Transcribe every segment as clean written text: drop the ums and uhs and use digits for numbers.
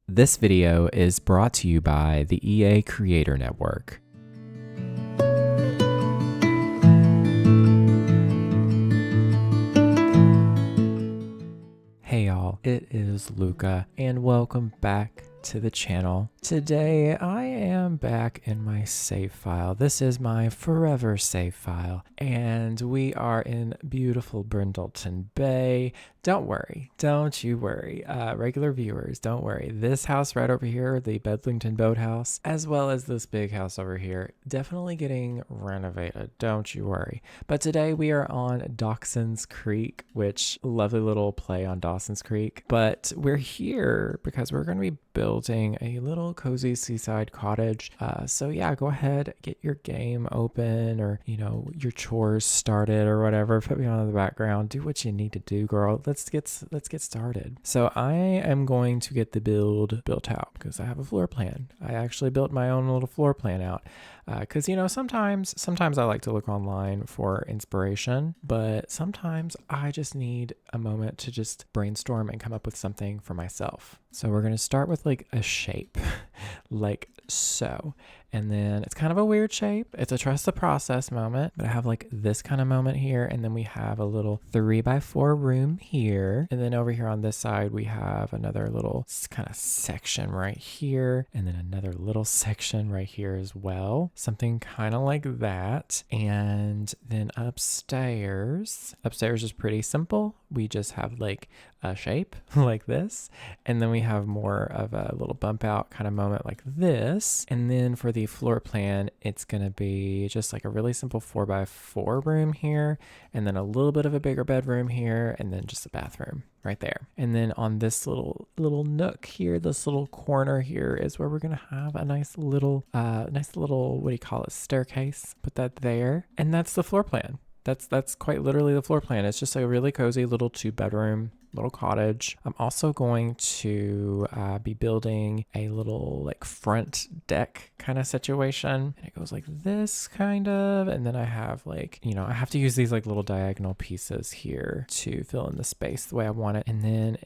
This video is brought to you by the EA Creator Network. Hey y'all, it is Luca and welcome back to the channel. Today I am back in my save file. This is my forever save file and we are in beautiful Brindleton Bay. Don't you worry, regular viewers, don't worry. This house right over here, the Bedlington Boathouse, as well as this big house over here, definitely getting renovated, don't you worry. But today we are on Dachshund's Creek, which lovely little play on Dawson's Creek. But we're here because we're going to be building a little cozy seaside cottage. So yeah, go ahead, get your game open or, your chores started or whatever. Put me on in the background. Do what you need to do, girl. Let's get started. So I am going to get the build built out because I have a floor plan. I actually built my own little floor plan out because sometimes I like to look online for inspiration, but sometimes I just need a moment to just brainstorm and come up with something for myself. So we're going to start with like a shape like so. And then it's kind of a weird shape. It's a trust the process moment, but I have like this kind of moment here. And then we have a little 3x4 room here. And then over here on this side, we have another little kind of section right here. And then another little section right here as well. Something kind of like that. And then upstairs is pretty simple. We just have like a shape like this. And then we have more of a little bump out kind of moment like this. And then for the floor plan, it's going to be just like a really simple 4x4 room here. And then a little bit of a bigger bedroom here. And then just a bathroom right there. And then on this little nook here, this little corner here is where we're going to have a nice little, what do you call it? Staircase. Put that there. And that's the floor plan. That's quite literally the floor plan. It's just a really cozy little 2-bedroom little cottage. I'm also going to be building a little like front deck kind of situation. And it goes like this kind of, and then I have like, I have to use these like little diagonal pieces here to fill in the space the way I want it. And then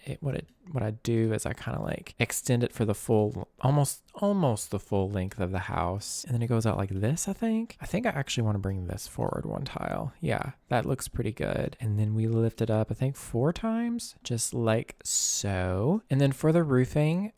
what I do is I kind of like extend it for the full, almost the full length of the house. And then it goes out like this, I think. I actually want to bring this forward one tile. Yeah, that looks pretty good. And then we lift it up, I think 4 times, just like so. And then for the roofing,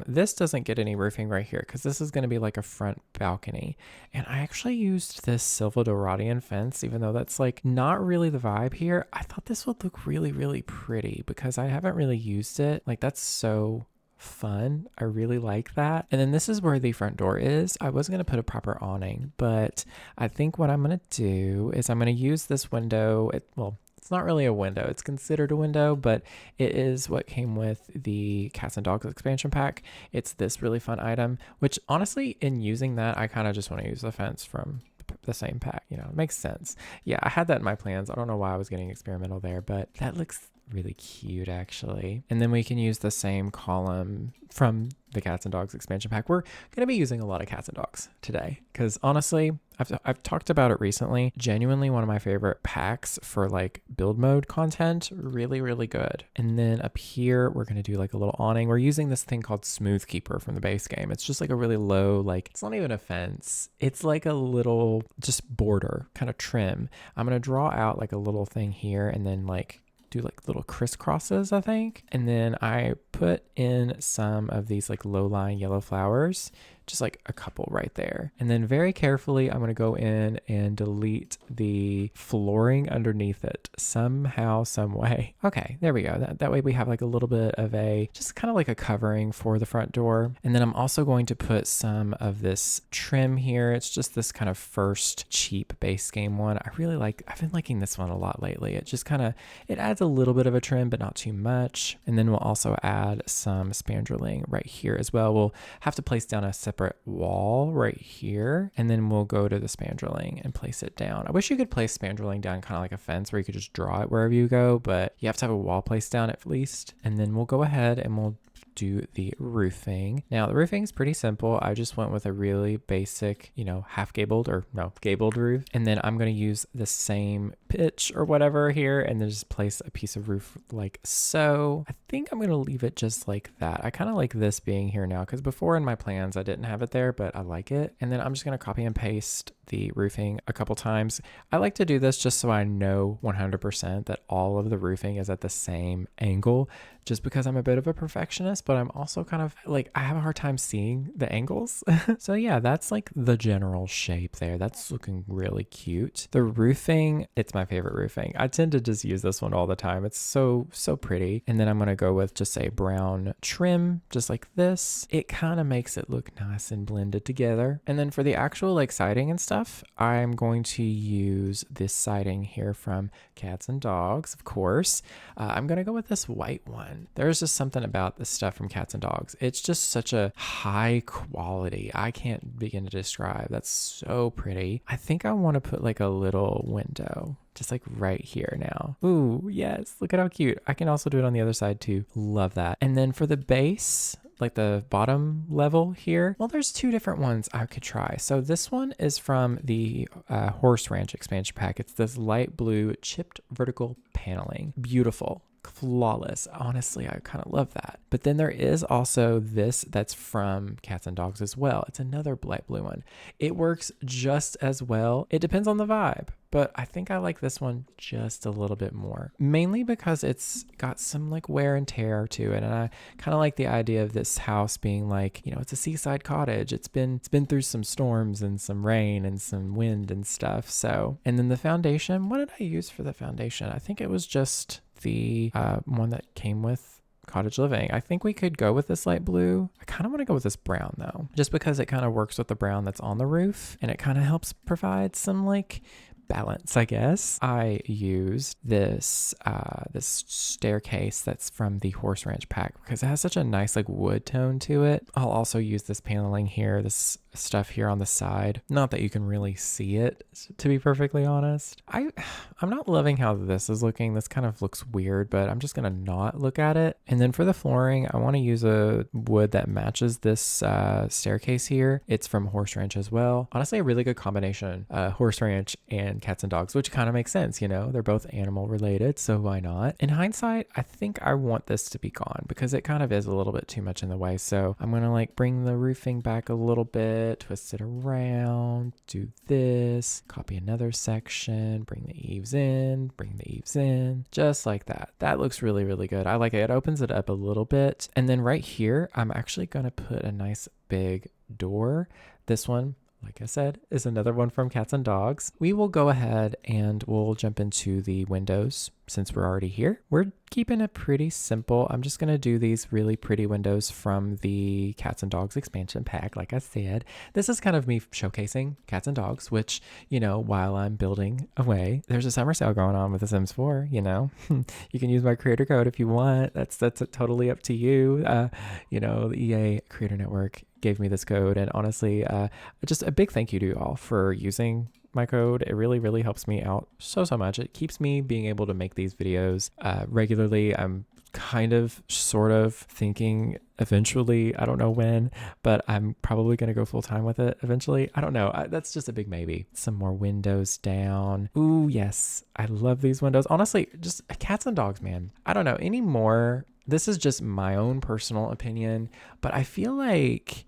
this doesn't get any roofing right here because this is going to be like a front balcony. And I actually used this Silva Doradian fence, even though that's like not really the vibe here. I thought this would look really, really pretty because I haven't really used it. Like that's so fun. I really like that. And then this is where the front door is. I was going to put a proper awning, but I think what I'm going to do is I'm going to use this window. It's not really a window. It's considered a window, but it is what came with the Cats and Dogs expansion pack. It's this really fun item, which honestly, in using that, I kind of just want to use the fence from the same pack. It makes sense. Yeah, I had that in my plans. I don't know why I was getting experimental there, but that looks really cute actually. And then we can use the same column from the Cats and Dogs expansion pack. We're going to be using a lot of Cats and Dogs today because honestly, I've talked about it recently. Genuinely one of my favorite packs for like build mode content. Really, really good. And then up here, we're going to do like a little awning. We're using this thing called Smooth Keeper from the base game. It's just like a really low, like it's not even a fence. It's like a little just border kind of trim. I'm going to draw out like a little thing here and then like do like little crisscrosses, I think. And then I put in some of these like low-lying yellow flowers, just like a couple right there. And then very carefully, I'm going to go in and delete the flooring underneath it somehow, some way. Okay, there we go. That way we have like a little bit of just kind of like a covering for the front door. And then I'm also going to put some of this trim here. It's just this kind of first cheap base game one. I've been liking this one a lot lately. It just it adds a little bit of a trim, but not too much. And then we'll also add some spandreling right here as well. We'll have to place down a separate wall right here, and then we'll go to the spandreling and place it down. I wish you could place spandreling down kind of like a fence where you could just draw it wherever you go, but you have to have a wall placed down at least. And then we'll go ahead and we'll do the roofing. Now the roofing is pretty simple. I just went with a really basic, half gabled or no, gabled roof. And then I'm going to use the same pitch or whatever here and then just place a piece of roof like so. I think I'm going to leave it just like that. I kind of like this being here now because before in my plans I didn't have it there, but I like it. And then I'm just going to copy and paste the roofing a couple times. I like to do this just so I know 100% that all of the roofing is at the same angle, just because I'm a bit of a perfectionist, but I'm also kind of like, I have a hard time seeing the angles. So yeah, that's like the general shape there. That's looking really cute. The roofing, it's my favorite roofing. I tend to just use this one all the time. It's so pretty. And then I'm going to go with just a brown trim, just like this. It kind of makes it look nice and blended together. And then for the actual like siding and stuff, I'm going to use this siding here from Cats and Dogs, of course. I'm going to go with this white one. There's just something about this stuff from Cats and Dogs. It's just such a high quality. I can't begin to describe. That's so pretty. I think I want to put like a little window just like right here now. Ooh, yes. Look at how cute. I can also do it on the other side too. Love that. And then for the base, like the bottom level here, well, there's two different ones I could try. So this one is from the Horse Ranch expansion pack. It's this light blue chipped vertical paneling. Beautiful. Flawless. Honestly, I kind of love that. But then there is also this that's from Cats and Dogs as well. It's another light blue one. It works just as well. It depends on the vibe, but I think I like this one just a little bit more, mainly because it's got some like wear and tear to it. And I kind of like the idea of this house being like, it's a seaside cottage. It's been through some storms and some rain and some wind and stuff. So, and then the foundation, what did I use for the foundation? I think it was just the one that came with Cottage Living. I think we could go with this light blue. I kind of want to go with this brown though, just because it kind of works with the brown that's on the roof and it kind of helps provide some like balance, I guess. I used this this staircase that's from the Horse Ranch pack because it has such a nice like wood tone to it. I'll also use this paneling here, this stuff here on the side. Not that you can really see it, to be perfectly honest. I'm not loving how this is looking. This kind of looks weird, but I'm just gonna not look at it. And then for the flooring, I want to use a wood that matches this staircase here. It's from Horse Ranch as well. Honestly, a really good combination, Horse Ranch and Cats and Dogs, which kind of makes sense, they're both animal related, so why not? In hindsight, I think I want this to be gone because it kind of is a little bit too much in the way. So I'm gonna like bring the roofing back a little bit, twist it around, do this, copy another section, bring the eaves in, just like that. That looks really, really good. I like it. It opens it up a little bit. And then right here, I'm actually gonna put a nice big door. This one, like I said, is another one from Cats and Dogs. We will go ahead and we'll jump into the windows since we're already here. We're keeping it pretty simple. I'm just going to do these really pretty windows from the Cats and Dogs expansion pack. Like I said, this is kind of me showcasing Cats and Dogs, which, while I'm building away, there's a summer sale going on with The Sims 4, you can use my creator code if you want. That's totally up to you. The EA Creator Network gave me this code, and honestly, just a big thank you to you all for using my code. It really, really helps me out so much. It keeps me being able to make these videos regularly. I'm kind of sort of thinking eventually, I don't know when, but I'm probably going to go full time with it eventually. I don't know. That's just a big maybe. Some more windows down. Ooh, yes. I love these windows. Honestly, just Cats and Dogs, man. I don't know anymore. This is just my own personal opinion, but I feel like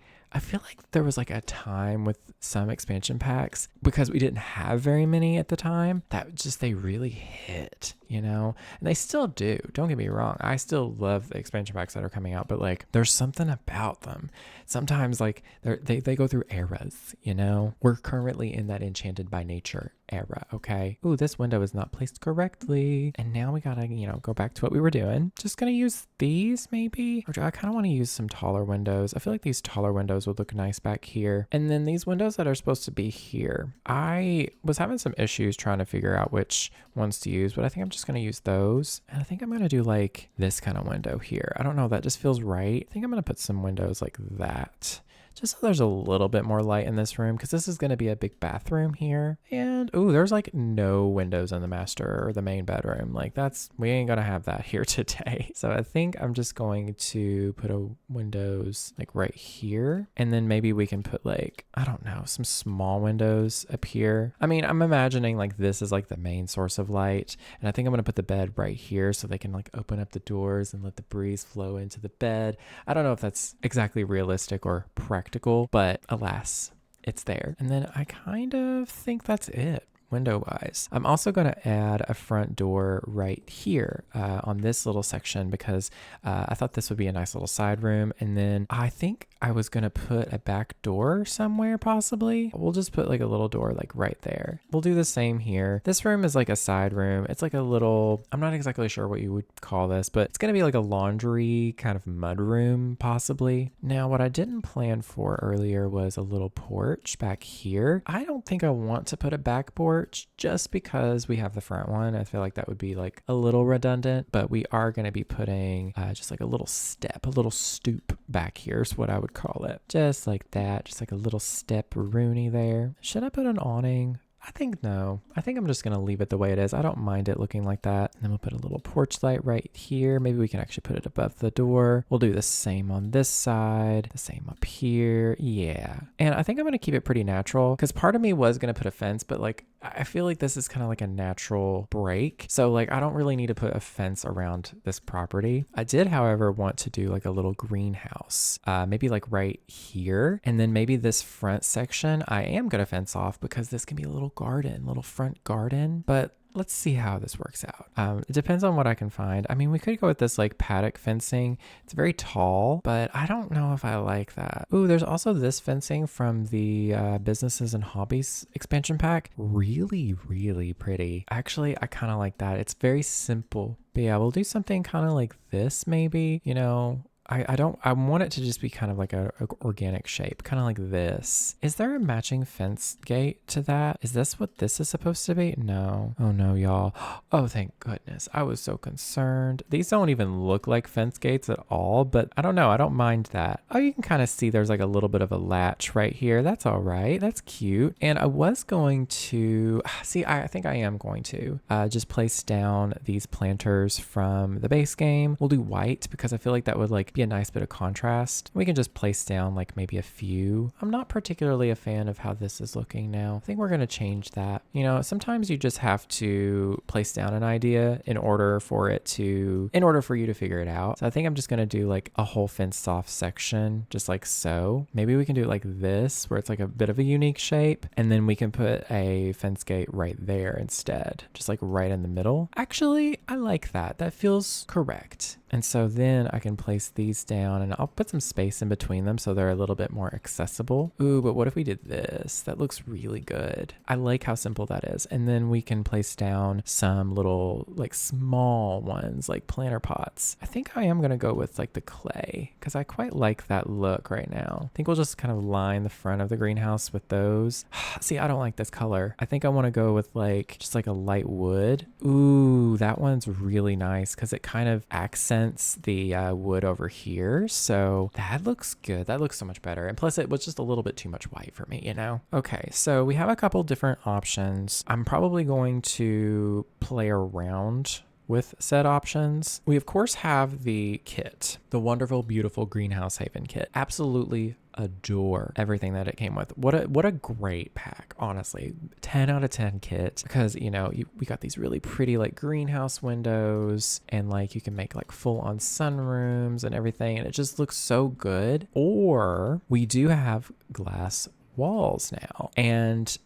there was like a time with some expansion packs, because we didn't have very many at the time, that just they really hit, and they still do. Don't get me wrong. I still love the expansion packs that are coming out, but like there's something about them. Sometimes like they go through eras, We're currently in that Enchanted by Nature era, okay? Ooh, this window is not placed correctly. And now we gotta, go back to what we were doing. Just gonna use these maybe? Or do I kind of want to use some taller windows? I feel like these taller windows would look nice back here. And then these windows that are supposed to be here. I was having some issues trying to figure out which ones to use, but I think I'm just gonna use those. And I think I'm gonna do like this kind of window here. I don't know, that just feels right. I think I'm gonna put some windows like that just so there's a little bit more light in this room, because this is going to be a big bathroom here. And ooh, there's like no windows in the master or the main bedroom. Like we ain't gonna have that here today. So I think I'm just going to put a windows like right here, and then maybe we can put like, I don't know, some small windows up here. I mean, I'm imagining like this is like the main source of light, and I think I'm gonna put the bed right here so they can like open up the doors and let the breeze flow into the bed. I don't know if that's exactly realistic or practical, but alas, it's there. And then I kind of think that's it window wise. I'm also going to add a front door right here on this little section, because I thought this would be a nice little side room. And then I think I was going to put a back door somewhere, possibly. We'll just put like a little door like right there. We'll do the same here. This room is like a side room. It's like a little, I'm not exactly sure what you would call this, but it's going to be like a laundry kind of mud room, possibly. Now, what I didn't plan for earlier was a little porch back here. I don't think I want to put a back porch just because we have the front one. I feel like that would be like a little redundant, but we are going to be putting just like a little step, a little stoop back here is what I would call it. Just like that, just like a little step rooney there. Should I put an awning? I think no. I think I'm just going to leave it the way it is. I don't mind it looking like that. And then we'll put a little porch light right here. Maybe we can actually put it above the door. We'll do the same on this side, the same up here. Yeah. And I think I'm going to keep it pretty natural, because part of me was going to put a fence, but like I feel like this is kind of like a natural break. So like I don't really need to put a fence around this property. I did, however, want to do like a little greenhouse, maybe like right here. And then maybe this front section I am going to fence off, because this can be a little garden, little front garden. But let's see how this works out. It depends on what I can find. I mean, we could go with this like paddock fencing. It's very tall, but I don't know if I like that. Ooh, there's also this fencing from the businesses and hobbies expansion pack. Really, really pretty. Actually, I kind of like that. It's very simple. But yeah, we'll do something kind of like this maybe, you know. I want it to just be kind of like a organic shape, kind of like this. Is there a matching fence gate to that? Is this what this is supposed to be? No. Oh no, y'all. Oh, thank goodness. I was so concerned. These don't even look like fence gates at all, but I don't know. I don't mind that. Oh, you can kind of see there's like a little bit of a latch right here. That's all right. That's cute. And I was going to, see, I think I am going to just place down these planters from the base game. We'll do white, because I feel like that would like be a nice bit of contrast. We can just place down like maybe a few. I'm not particularly a fan of how this is looking now. I think we're going to change that. You know, sometimes you just have to place down an idea in order for you to figure it out. So I think I'm just going to do like a whole fenced off section, just like so. Maybe we can do it like this, where it's like a bit of a unique shape, and then we can put a fence gate right there instead, just like right in the middle. Actually, I like that. That feels correct. And so then I can place these down, and I'll put some space in between them so they're a little bit more accessible. Ooh, but what if we did this? That looks really good. I like how simple that is. And then we can place down some little like small ones, like planter pots. I think I am going to go with like the clay, because I quite like that look right now. I think we'll just kind of line the front of the greenhouse with those. See, I don't like this color. I think I want to go with like just like a light wood. Ooh, that one's really nice, because it kind of accents the wood over here. So that looks good. That looks so much better. And plus it was just a little bit too much white for me, you know? Okay, so we have a couple different options. I'm probably going to play around with said options. We of course have the kit, the wonderful, beautiful Greenhouse Haven kit. Absolutely adore everything that it came with. What a great pack, honestly. 10 out of 10 kit, because you know we got these really pretty like greenhouse windows, and like you can make like full on sunrooms and everything, and it just looks so good. Or we do have glass walls now, and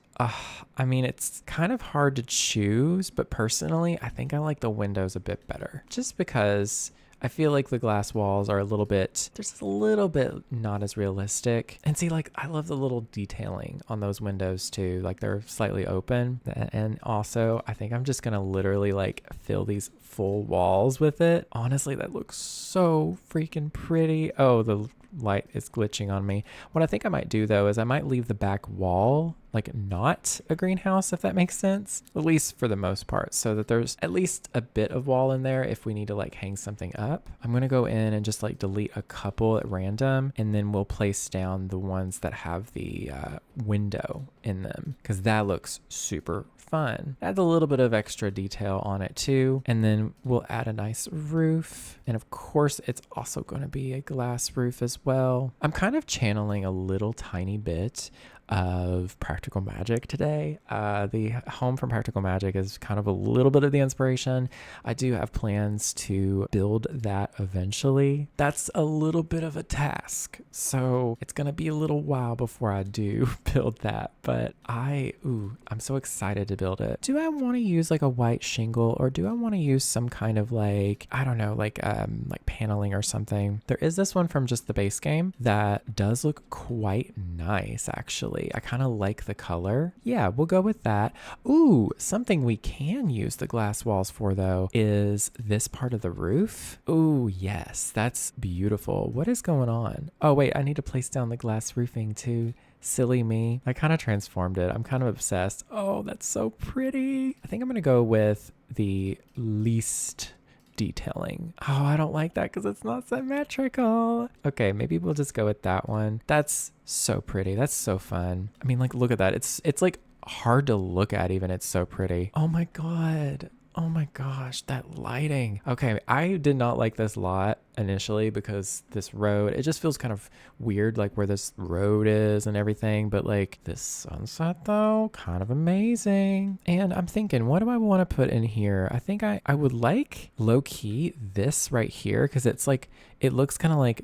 I mean, it's kind of hard to choose, but personally I think I like the windows a bit better, just because I feel like the glass walls are there's a little bit not as realistic. And see, like, I love the little detailing on those windows too. Like, they're slightly open. And also, I think I'm just going to literally like fill these full walls with it. Honestly, that looks so freaking pretty. Oh, the light is glitching on me. What I think I might do though is I might leave the back wall like not a greenhouse, if that makes sense, at least for the most part, so that there's at least a bit of wall in there if we need to like hang something up. I'm going to go in and just like delete a couple at random, and then we'll place down the ones that have the window in them, because that looks super fun. Add a little bit of extra detail on it too, and then we'll add a nice roof, and of course it's also going to be a glass roof as well. I'm kind of channeling a little tiny bit of Practical Magic today. The home from Practical Magic is kind of a little bit of the inspiration. I do have plans to build that eventually. That's a little bit of a task, so it's gonna be a little while before I do build that, but I'm so excited to build it. Do I want to use like a white shingle, or do I want to use some kind of like, I don't know, like paneling or something? There is this one from just the base game that does look quite nice, actually. I kind of like the color. Yeah, we'll go with that. Ooh, something we can use the glass walls for though is this part of the roof. Ooh, yes, that's beautiful. What is going on? Oh wait, I need to place down the glass roofing too. Silly me. I kind of transformed it. I'm kind of obsessed. Oh, that's so pretty. I think I'm going to go with the least detailing. Oh, I don't like that because it's not symmetrical. Okay, maybe we'll just go with that one. That's so pretty. That's so fun. I mean, like, look at that. It's like hard to look at even. It's so pretty. Oh my God. Oh my gosh, that lighting. Okay, I did not like this lot initially because this road, it just feels kind of weird, like where this road is and everything. But like this sunset though, kind of amazing. And I'm thinking, what do I want to put in here? I think I would like low key this right here, because it's like, it looks kind of like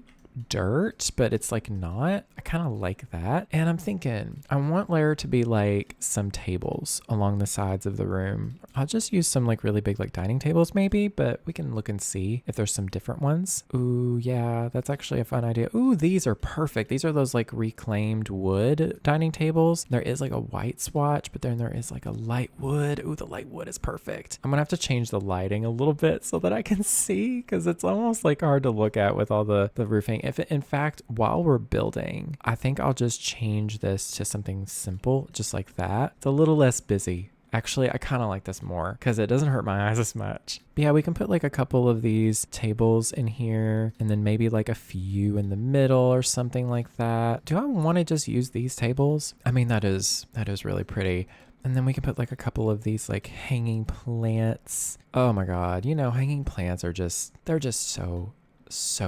dirt, but it's like not. I kind of like that. And I'm thinking I want there to be like some tables along the sides of the room. I'll just use some like really big like dining tables maybe, but we can look and see if there's some different ones. Ooh, yeah, that's actually a fun idea. Ooh, these are perfect. These are those like reclaimed wood dining tables. There is like a white swatch, but then there is like a light wood. Ooh, the light wood is perfect. I'm gonna have to change the lighting a little bit so that I can see, because it's almost like hard to look at with all the roofing. If it, in fact, while we're building, I think I'll just change this to something simple, just like that. It's a little less busy. Actually, I kind of like this more because it doesn't hurt my eyes as much. But yeah, we can put like a couple of these tables in here, and then maybe like a few in the middle or something like that. Do I want to just use these tables? I mean, that is really pretty. And then we can put like a couple of these like hanging plants. Oh my God, you know, hanging plants are just, they're just so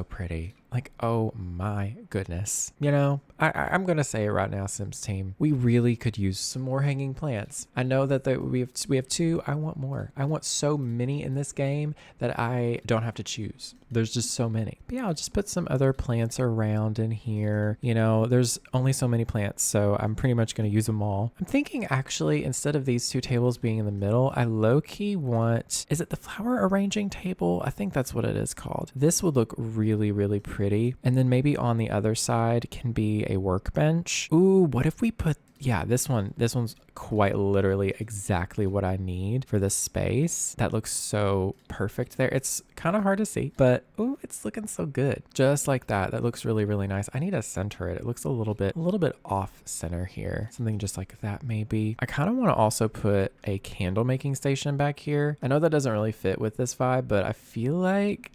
pretty. Like, oh my goodness. You know, I'm going to say it right now, Sims team. We really could use some more hanging plants. I know that we have two. I want more. I want so many in this game that I don't have to choose. There's just so many. But yeah, I'll just put some other plants around in here. You know, there's only so many plants, so I'm pretty much going to use them all. I'm thinking actually, instead of these two tables being in the middle, I low-key want, is it the flower arranging table? I think that's what it is called. This would look really, really pretty. And then maybe on the other side can be a workbench. Ooh, what if we put, yeah, this one's quite literally exactly what I need for this space. That looks so perfect there. It's kind of hard to see, but ooh, it's looking so good. Just like that. That looks really, really nice. I need to center it. It looks a little bit off center here. Something just like that maybe. I kind of want to also put a candle making station back here. I know that doesn't really fit with this vibe, but I feel like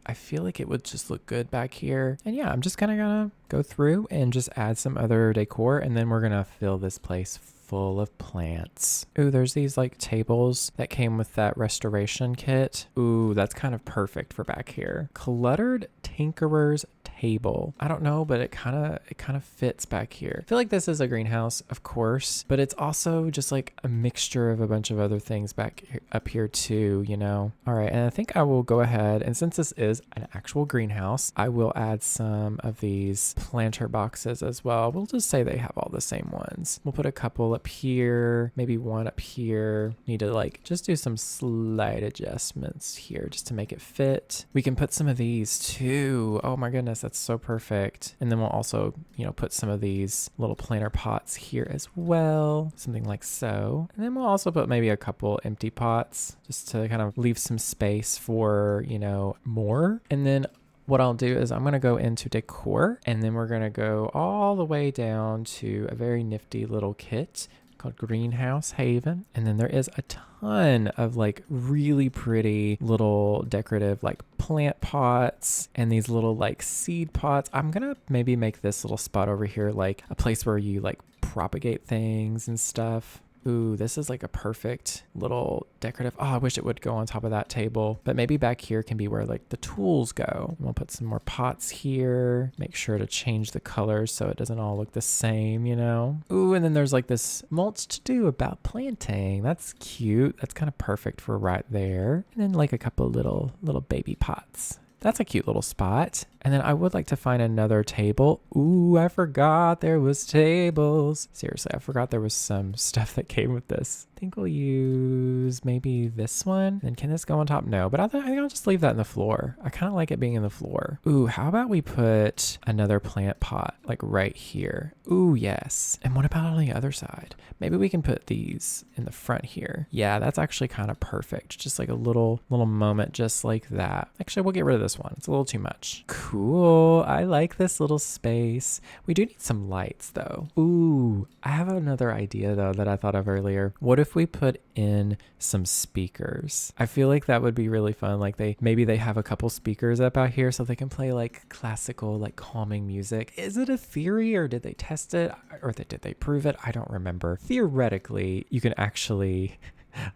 it would just look good back here. And yeah, I'm just kind of gonna go through and just add some other decor, and then we're gonna fill this place full of plants. Ooh, there's these like tables that came with that restoration kit. Ooh, that's kind of perfect for back here. Cluttered Tinkerer's table. I don't know, but it kind of fits back here. I feel like this is a greenhouse, of course, but it's also just like a mixture of a bunch of other things back here, up here too, you know? All right, and I think I will go ahead, and since this is an actual greenhouse, I will add some of these planter boxes as well. We'll just say they have all the same ones. We'll put a couple up here, maybe one up here. Need to like just do some slight adjustments here just to make it fit. We can put some of these too. Oh my goodness, that's so perfect. And then we'll also, you know, put some of these little planter pots here as well, something like so. And then we'll also put maybe a couple empty pots just to kind of leave some space for, you know, more. And then what I'll do is I'm going to go into decor, and then we're going to go all the way down to a very nifty little kit called Greenhouse Haven. And then there is a ton of like really pretty little decorative like plant pots and these little like seed pots. I'm gonna maybe make this little spot over here like a place where you like propagate things and stuff. Ooh, this is like a perfect little decorative. Oh, I wish it would go on top of that table. But maybe back here can be where like the tools go. We'll put some more pots here. Make sure to change the colors so it doesn't all look the same, you know? Ooh, and then there's like this mulch to do about planting. That's cute. That's kind of perfect for right there. And then like a couple little baby pots. That's a cute little spot. And then I would like to find another table. Ooh, I forgot there was tables. Seriously, I forgot there was some stuff that came with this. I think we'll use maybe this one. And can this go on top? No, but I think I'll just leave that in the floor. I kind of like it being in the floor. Ooh, how about we put another plant pot like right here? Ooh, yes. And what about on the other side? Maybe we can put these in the front here. Yeah, that's actually kind of perfect. Just like a little moment just like that. Actually, we'll get rid of this one. It's a little too much. Cool. I like this little space. We do need some lights though. Ooh, I have another idea though that I thought of earlier. What if we put in some speakers? I feel like that would be really fun. Like maybe they have a couple speakers up out here so they can play like classical, like calming music. Is it a theory or did they test it or did they prove it? I don't remember. Theoretically, you can actually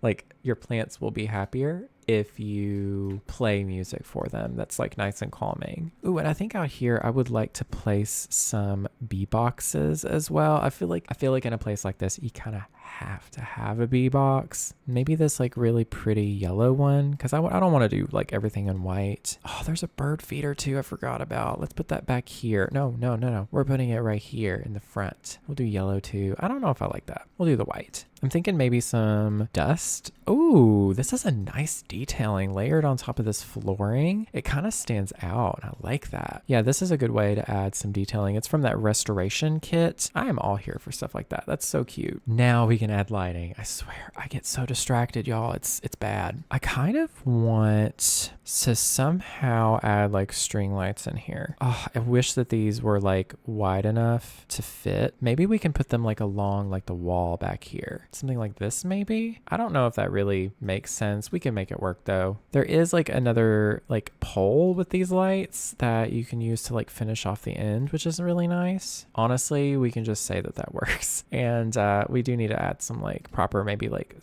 like your plants will be happier if you play music for them that's like nice and calming. Ooh, and I think out here I would like to place some bee boxes as well. I feel like in a place like this you kind of have to have a bee box. Maybe this like really pretty yellow one because I don't want to do like everything in white. Oh, there's a bird feeder too I forgot about. Let's put that back here. No. We're putting it right here in the front. We'll do yellow too. I don't know if I like that. We'll do the white. I'm thinking maybe some dust. Ooh, this is a nice detailing layered on top of this flooring. It kind of stands out. I like that. Yeah, this is a good way to add some detailing. It's from that restoration kit. I am all here for stuff like that. That's so cute. Now we can add lighting. I swear, I get so distracted, y'all. It's bad. I kind of want to somehow add like string lights in here. Oh, I wish that these were like wide enough to fit. Maybe we can put them like along like the wall back here. Something like this maybe? I don't know if that really makes sense. We can make it work though. There is like another like pole with these lights that you can use to like finish off the end, which is really nice. Honestly, we can just say that works. And we do need to add some like proper maybe like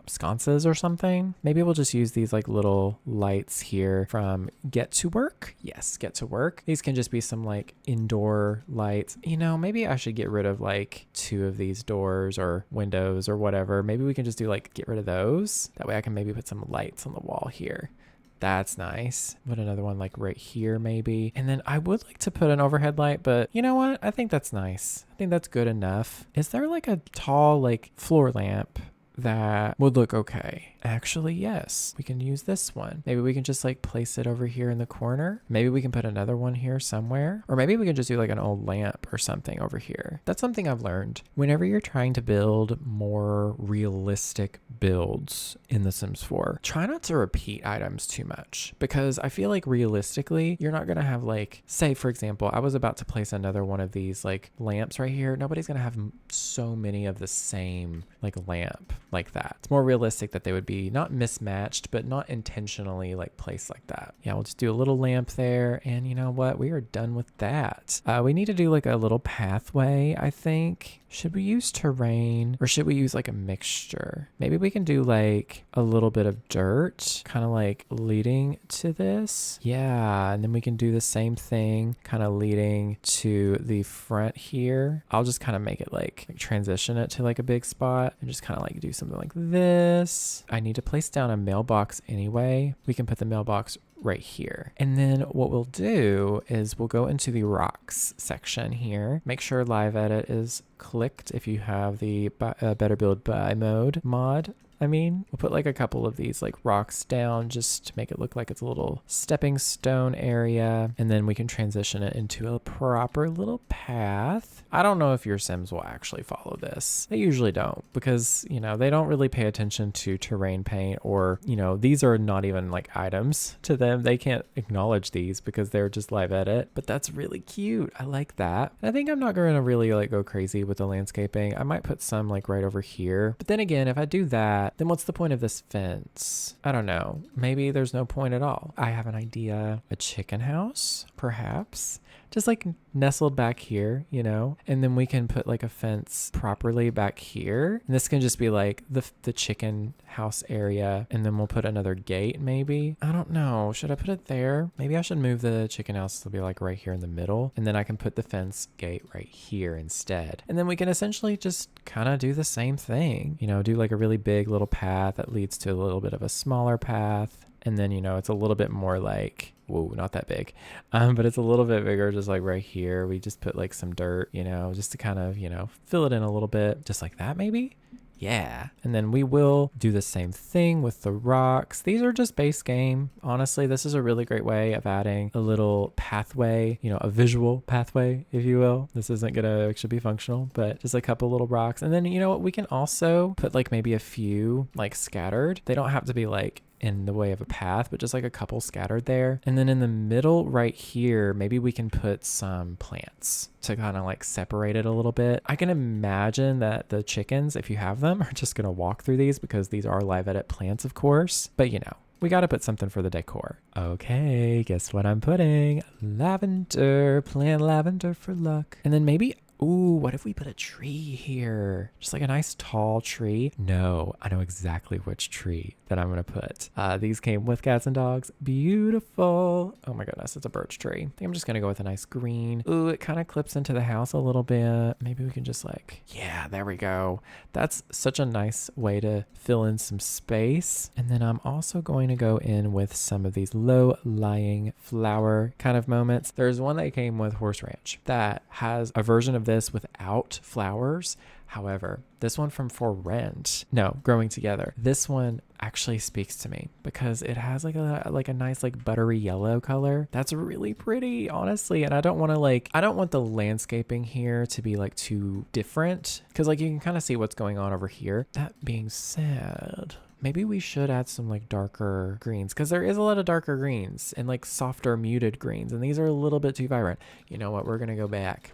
sconces or something. Maybe we'll just use these like little lights here from Get to Work. Yes, Get to Work. These can just be some like indoor lights. You know, maybe I should get rid of like 2 of these doors or windows or whatever. Maybe we can just do like get rid of those. That way I can maybe put some lights on the wall here. That's nice. Put another one like right here maybe. And then I would like to put an overhead light, but you know what? I think that's nice. I think that's good enough. Is there like a tall like floor lamp that would look okay? Actually, yes, we can use this one. Maybe we can just like place it over here in the corner. Maybe we can put another one here somewhere, or maybe we can just do like an old lamp or something over here. That's something I've learned. Whenever you're trying to build more realistic builds in The Sims 4, try not to repeat items too much, because I feel like realistically, you're not gonna have like, say for example, I was about to place another one of these like lamps right here. Nobody's gonna have so many of the same like lamp like that. It's more realistic that they would be not mismatched, but not intentionally like placed like that. Yeah, we'll just do a little lamp there. And you know what? We are done with that. We need to do like a little pathway, I think. Should we use terrain or should we use like a mixture? Maybe we can do like a little bit of dirt kind of like leading to this. Yeah, and then we can do the same thing kind of leading to the front here. I'll just kind of make it like transition it to like a big spot and just kind of like do something like this. I need to place down a mailbox anyway. We can put the mailbox right here. And then what we'll do is we'll go into the rocks section here. Make sure live edit is clicked if you have the Better Build by Mode mod. I mean, we'll put like a couple of these like rocks down just to make it look like it's a little stepping stone area. And then we can transition it into a proper little path. I don't know if your Sims will actually follow this. They usually don't because, you know, they don't really pay attention to terrain paint or, you know, these are not even like items to them. They can't acknowledge these because they're just live edit, but that's really cute. I like that. And I think I'm not going to really like go crazy with the landscaping. I might put some like right over here. But then again, if I do that, then what's the point of this fence? I don't know. Maybe there's no point at all. I have an idea. A chicken house, perhaps. Just like nestled back here, you know, and then we can put like a fence properly back here. And this can just be like the chicken house area. And then we'll put another gate maybe. I don't know. Should I put it there? Maybe I should move the chicken house to be like right here in the middle. And then I can put the fence gate right here instead. And then we can essentially just kind of do the same thing, you know, do like a really big little path that leads to a little bit of a smaller path. And then, you know, it's a little bit more like, whoa, not that big, but it's a little bit bigger, just like right here. We just put like some dirt, you know, just to kind of, you know, fill it in a little bit, just like that maybe. Yeah. And then we will do the same thing with the rocks. These are just base game. Honestly, this is a really great way of adding a little pathway, you know, a visual pathway, if you will. This isn't going to actually be functional, but just a couple little rocks. And then, you know what, we can also put like maybe a few like scattered. They don't have to be like in the way of a path, but just like a couple scattered there. And then in the middle right here, maybe we can put some plants to kind of like separate it a little bit. I can imagine that the chickens, if you have them, are just going to walk through these because these are live edit plants, of course. But you know, we got to put something for the decor. Okay, guess what I'm putting? Lavender, plant lavender for luck. And then maybe, ooh, what if we put a tree here? Just like a nice tall tree. No, I know exactly which tree that I'm going to put. These came with cats and dogs. Beautiful. Oh my goodness, it's a birch tree. I think I'm just going to go with a nice green. Ooh, it kind of clips into the house a little bit. Maybe we can just like, yeah, there we go. That's such a nice way to fill in some space. And then I'm also going to go in with some of these low-lying flower kind of moments. There's one that came with Horse Ranch that has a version of this without flowers. However, this one from For Rent, no, Growing Together, this one actually speaks to me because it has like a nice like buttery yellow color. That's really pretty, honestly. And I don't want the landscaping here to be like too different because like you can kind of see what's going on over here. That being said, maybe we should add some like darker greens because there is a lot of darker greens and like softer muted greens. And these are a little bit too vibrant. You know what? We're going to go back.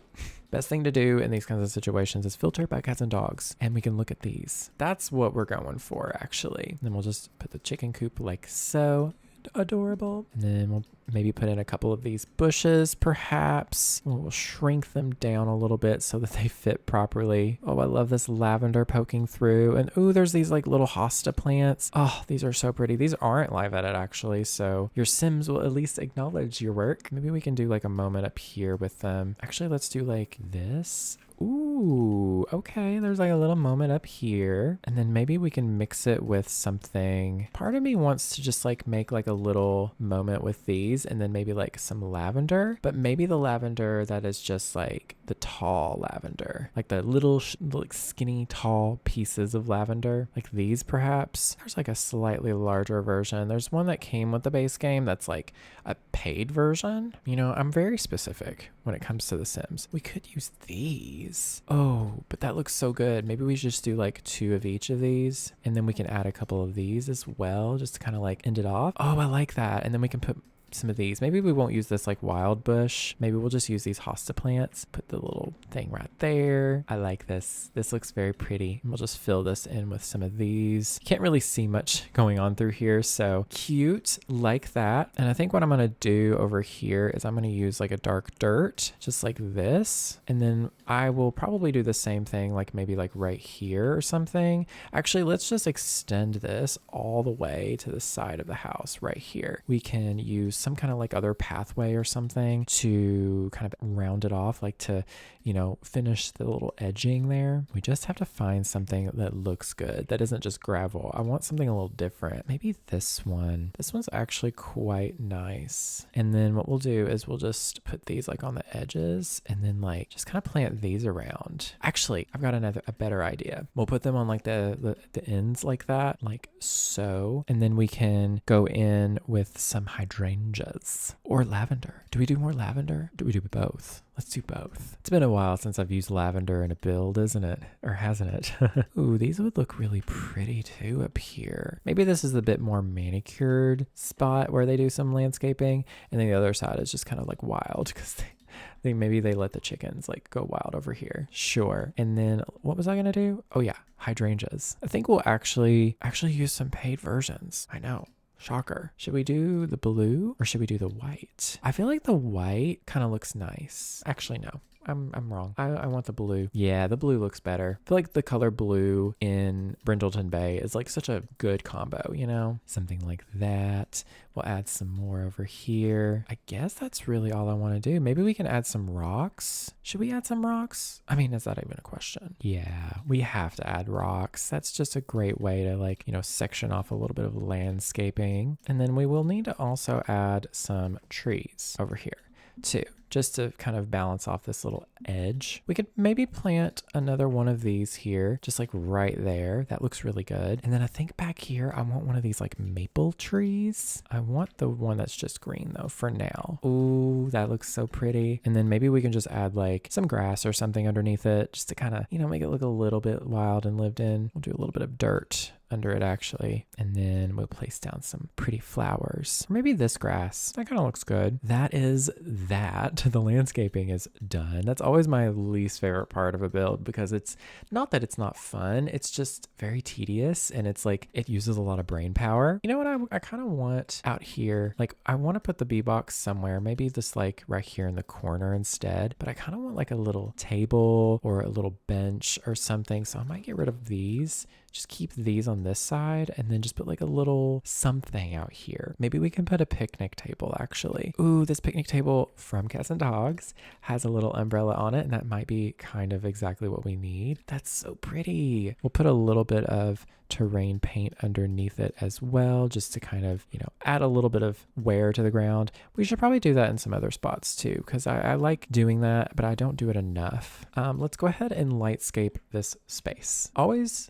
Best thing to do in these kinds of situations is filter by cats and dogs. And we can look at these. That's what we're going for, actually. Then we'll just put the chicken coop like so. Adorable. And then we'll maybe put in a couple of these bushes, perhaps. We'll shrink them down a little bit so that they fit properly. Oh, I love this lavender poking through. And ooh, there's these like little hosta plants. Oh, these are so pretty. These aren't live edit actually, so your Sims will at least acknowledge your work. Maybe we can do like a moment up here with them. Actually, let's do like this. Ooh, okay, there's like a little moment up here. And then maybe we can mix it with something. Part of me wants to just like make like a little moment with these and then maybe like some lavender. But maybe the lavender that is just like the tall lavender. Like the little like skinny tall pieces of lavender. Like these perhaps. There's like a slightly larger version. There's one that came with the base game that's like a paid version. You know, I'm very specific when it comes to The Sims. We could use these. Oh, but that looks so good. Maybe we should just do like 2 of each of these. And then we can add a couple of these as well, just to kind of like end it off. Oh, I like that. And then we can put some of these. Maybe we won't use this like wild bush. Maybe we'll just use these hosta plants. Put the little thing right there. I like this. This looks very pretty. We'll just fill this in with some of these. Can't really see much going on through here, so cute like that. And I think what I'm gonna do over here is I'm gonna use like a dark dirt, just like this. And then I will probably do the same thing, like maybe like right here or something. Actually, let's just extend this all the way to the side of the house right here. We can use some kind of like other pathway or something to kind of round it off, like to, finish the little edging there. We just have to find something that looks good, that isn't just gravel. I want something a little different. Maybe this one. This one's actually quite nice. And then what we'll do is we'll just put these like on the edges and then like just kind of plant these around. Actually, I've got a better idea. We'll put them on like the ends like that, like so. And then we can go in with some hydrangeas or lavender. Do we do more lavender? Do we do both? Let's do both. It's been a while since I've used lavender in a build, isn't it? Or hasn't it? Ooh, these would look really pretty too up here. Maybe this is the bit more manicured spot where they do some landscaping. And then the other side is just kind of like wild because maybe they let the chickens like go wild over here. Sure. And then what was I going to do? Oh yeah, hydrangeas. I think we'll actually use some paid versions. I know. Shocker. Should we do the blue or should we do the white? I feel like the white kind of looks nice. Actually, no. I'm wrong. I want the blue. Yeah, the blue looks better. I feel like the color blue in Brindleton Bay is like such a good combo, Something like that. We'll add some more over here. I guess that's really all I want to do. Maybe we can add some rocks. Should we add some rocks? I mean, is that even a question? Yeah, we have to add rocks. That's just a great way to like, section off a little bit of landscaping. And then we will need to also add some trees over here too, just to kind of balance off this little edge. We could maybe plant another one of these here, just like right there. That looks really good. And then I think back here, I want one of these like maple trees. I want the one that's just green though for now. Ooh, that looks so pretty. And then maybe we can just add like some grass or something underneath it just to kind of, make it look a little bit wild and lived in. We'll do a little bit of dirt under it actually. And then we'll place down some pretty flowers. Or maybe this grass. That kind of looks good. That is that. The landscaping is done. That's always my least favorite part of a build because it's not that it's not fun. It's just very tedious and it's like it uses a lot of brain power. You know what I kind of want out here? Like I want to put the bee box somewhere, maybe just like right here in the corner instead. But I kind of want like a little table or a little bench or something. So I might get rid of these. Just keep these on this side and then just put like a little something out here. Maybe we can put a picnic table actually. Ooh, this picnic table from Cats and Dogs has a little umbrella on it and that might be kind of exactly what we need. That's so pretty. We'll put a little bit of terrain paint underneath it as well, just to kind of, add a little bit of wear to the ground. We should probably do that in some other spots too, because I like doing that, but I don't do it enough. Let's go ahead and lightscape this space. Always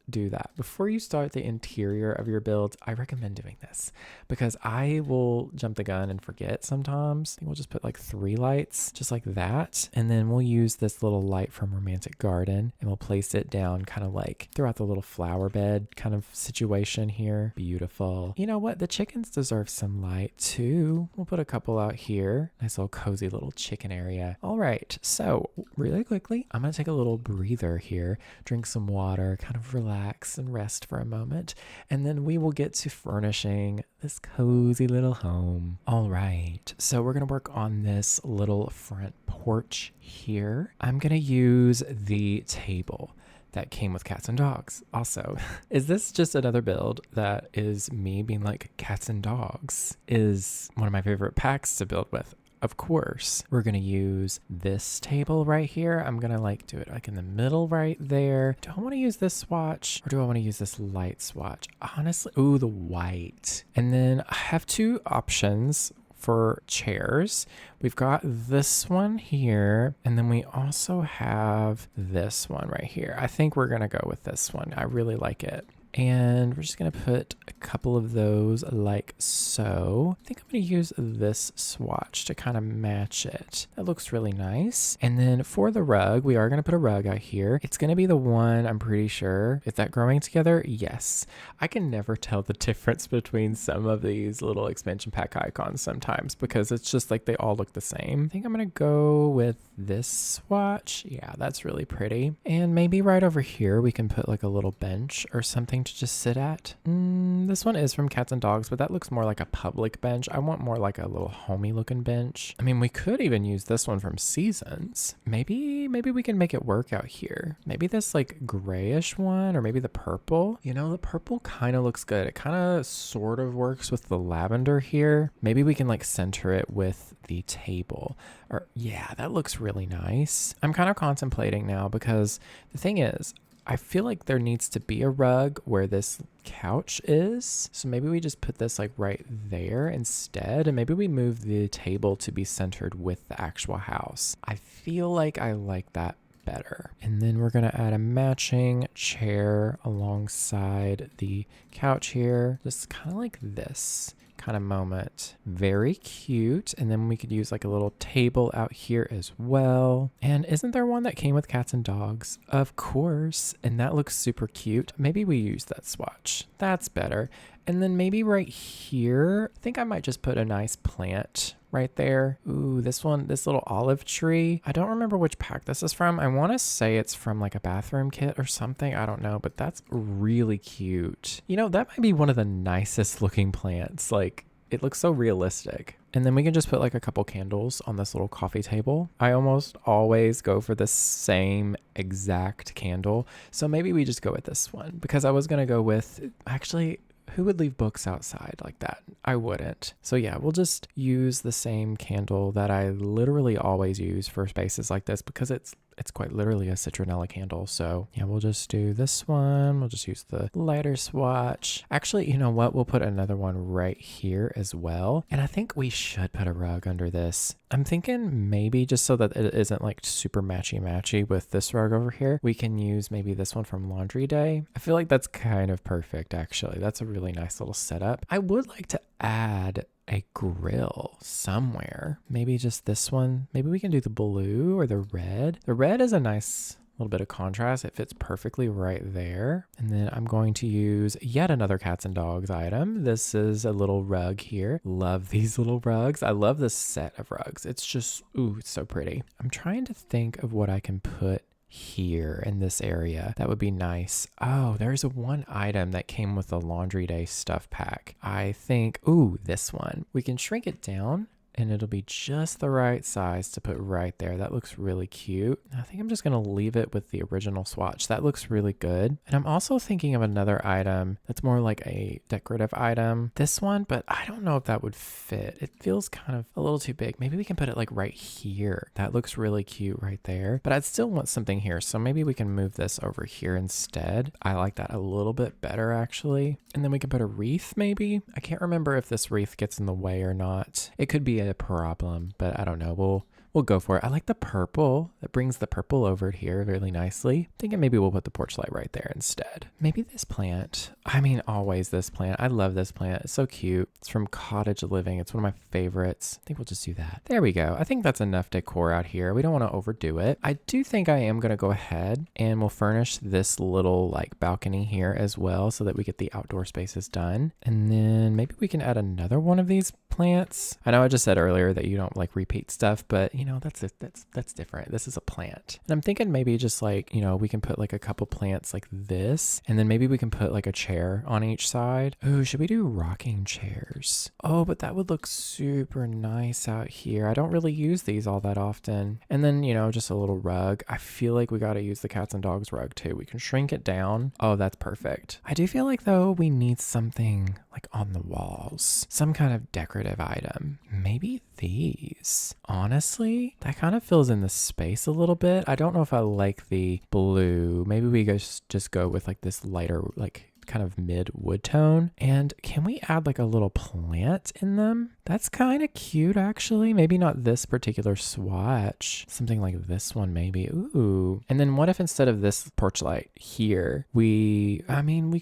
do that. Before you start the interior of your builds, I recommend doing this because I will jump the gun and forget sometimes. We'll just put like 3 lights just like that. And then we'll use this little light from Romantic Garden and we'll place it down kind of like throughout the little flower bed kind of situation here. Beautiful. You know what? The chickens deserve some light too. We'll put a couple out here. Nice little cozy little chicken area. All right. So really quickly, I'm going to take a little breather here, drink some water, kind of relax and rest for a moment, and then we will get to furnishing this cozy little home. All right, so we're gonna work on this little front porch here. I'm gonna use the table that came with Cats and Dogs. Also, is this just another build that is me being like, Cats and Dogs is one of my favorite packs to build with? Of course, we're going to use this table right here. I'm going to like do it like in the middle right there. Do I want to use this swatch or do I want to use this light swatch? Honestly, ooh, the white. And then I have 2 options for chairs. We've got this one here, and then we also have this one right here. I think we're going to go with this one. I really like it. And we're just going to put a couple of those like so. I think I'm going to use this swatch to kind of match it. That looks really nice. And then for the rug, we are going to put a rug out here. It's going to be the one, I'm pretty sure. Is that growing together? Yes. I can never tell the difference between some of these little expansion pack icons sometimes because it's just like they all look the same. I think I'm going to go with this swatch. Yeah, that's really pretty. And maybe right over here, we can put like a little bench or something to just sit at. This one is from Cats and Dogs, but that looks more like a public bench. I want more like a little homey looking bench. I mean, we could even use this one from Seasons. Maybe we can make it work out here. Maybe this like grayish one, or maybe the purple. You know, the purple kind of looks good. It kind of sort of works with the lavender here. Maybe we can like center it with the table. Or yeah, that looks really nice. I'm kind of contemplating now because the thing is, I feel like there needs to be a rug where this couch is. So maybe we just put this like right there instead. And maybe we move the table to be centered with the actual house. I feel like I like that better. And then we're going to add a matching chair alongside the couch here. Just kind of like this kind of moment. Very cute. And then we could use like a little table out here as well. And isn't there one that came with Cats and Dogs? Of course. And that looks super cute. Maybe we use that swatch. That's better. And then maybe right here, I think I might just put a nice plant right there. Ooh, this one, this little olive tree. I don't remember which pack this is from. I want to say it's from like a bathroom kit or something. I don't know, but that's really cute. You know, that might be one of the nicest looking plants. Like, it looks so realistic. And then we can just put like a couple candles on this little coffee table. I almost always go for the same exact candle. So maybe we just go with this one, because I was going to go with, actually, who would leave books outside like that? I wouldn't. So yeah, we'll just use the same candle that I literally always use for spaces like this, because it's quite literally a citronella candle. So yeah, we'll just do this one. We'll just use the lighter swatch. Actually, you know what? We'll put another one right here as well. And I think we should put a rug under this. I'm thinking maybe just so that it isn't like super matchy with this rug over here, we can use maybe this one from Laundry Day. I feel like that's kind of perfect, actually. That's a really nice little setup. I would like to add a grill somewhere. Maybe just this one. Maybe we can do the blue or the red. The red is a nice little bit of contrast. It fits perfectly right there. And then I'm going to use yet another Cats and Dogs item. This is a little rug here. Love these little rugs. I love this set of rugs. It's just, ooh, it's so pretty. I'm trying to think of what I can put here in this area. That would be nice. Oh, there's a one item that came with the Laundry Day stuff pack. I think, ooh, this one. We can shrink it down and it'll be just the right size to put right there. That looks really cute. I think I'm just going to leave it with the original swatch. That looks really good. And I'm also thinking of another item that's more like a decorative item. This one, but I don't know if that would fit. It feels kind of a little too big. Maybe we can put it like right here. That looks really cute right there. But I'd still want something here. So maybe we can move this over here instead. I like that a little bit better, actually. And then we can put a wreath maybe. I can't remember if this wreath gets in the way or not. It could be a problem, but I don't know. We'll go for it. I like the purple. That brings the purple over here really nicely. Thinking maybe we'll put the porch light right there instead. Maybe this plant. I mean, always this plant. I love this plant. It's so cute. It's from Cottage Living. It's one of my favorites. I think we'll just do that. There we go. I think that's enough decor out here. We don't want to overdo it. I do think I am going to go ahead and we'll furnish this little like balcony here as well so that we get the outdoor spaces done. And then maybe we can add another one of these plants. I know I just said earlier that you don't like repeat stuff, but you know, that's different. This is a plant. And I'm thinking maybe just like, you know, we can put like a couple plants like this, and then maybe we can put like a chair on each side. Oh, should we do rocking chairs? Oh, but that would look super nice out here. I don't really use these all that often. And then, you know, just a little rug. I feel like we got to use the Cats and Dogs rug too. We can shrink it down. Oh, that's perfect. I do feel like though we need something like on the walls, some kind of decorative item. Maybe these. Honestly, that kind of fills in the space a little bit. I don't know if I like the blue. Maybe we just go with like this lighter, like kind of mid wood tone. And can we add like a little plant in them? That's kind of cute, actually. Maybe not this particular swatch. Something like this one, maybe. Ooh. And then what if instead of this porch light here, we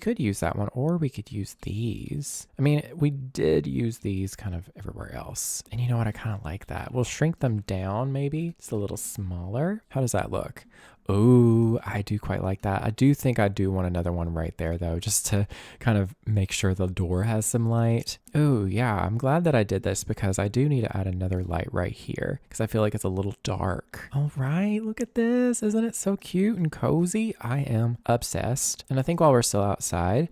could use that one, or we could use these. I mean, we did use these kind of everywhere else. And you know what? I kind of like that. We'll shrink them down, maybe. Just a little smaller. How does that look? Oh, I do quite like that. I do think I do want another one right there though, just to kind of make sure the door has some light. Oh yeah, I'm glad that I did this because I do need to add another light right here because I feel like it's a little dark. All right, look at this. Isn't it so cute and cozy? I am obsessed. And I think while we're still outside,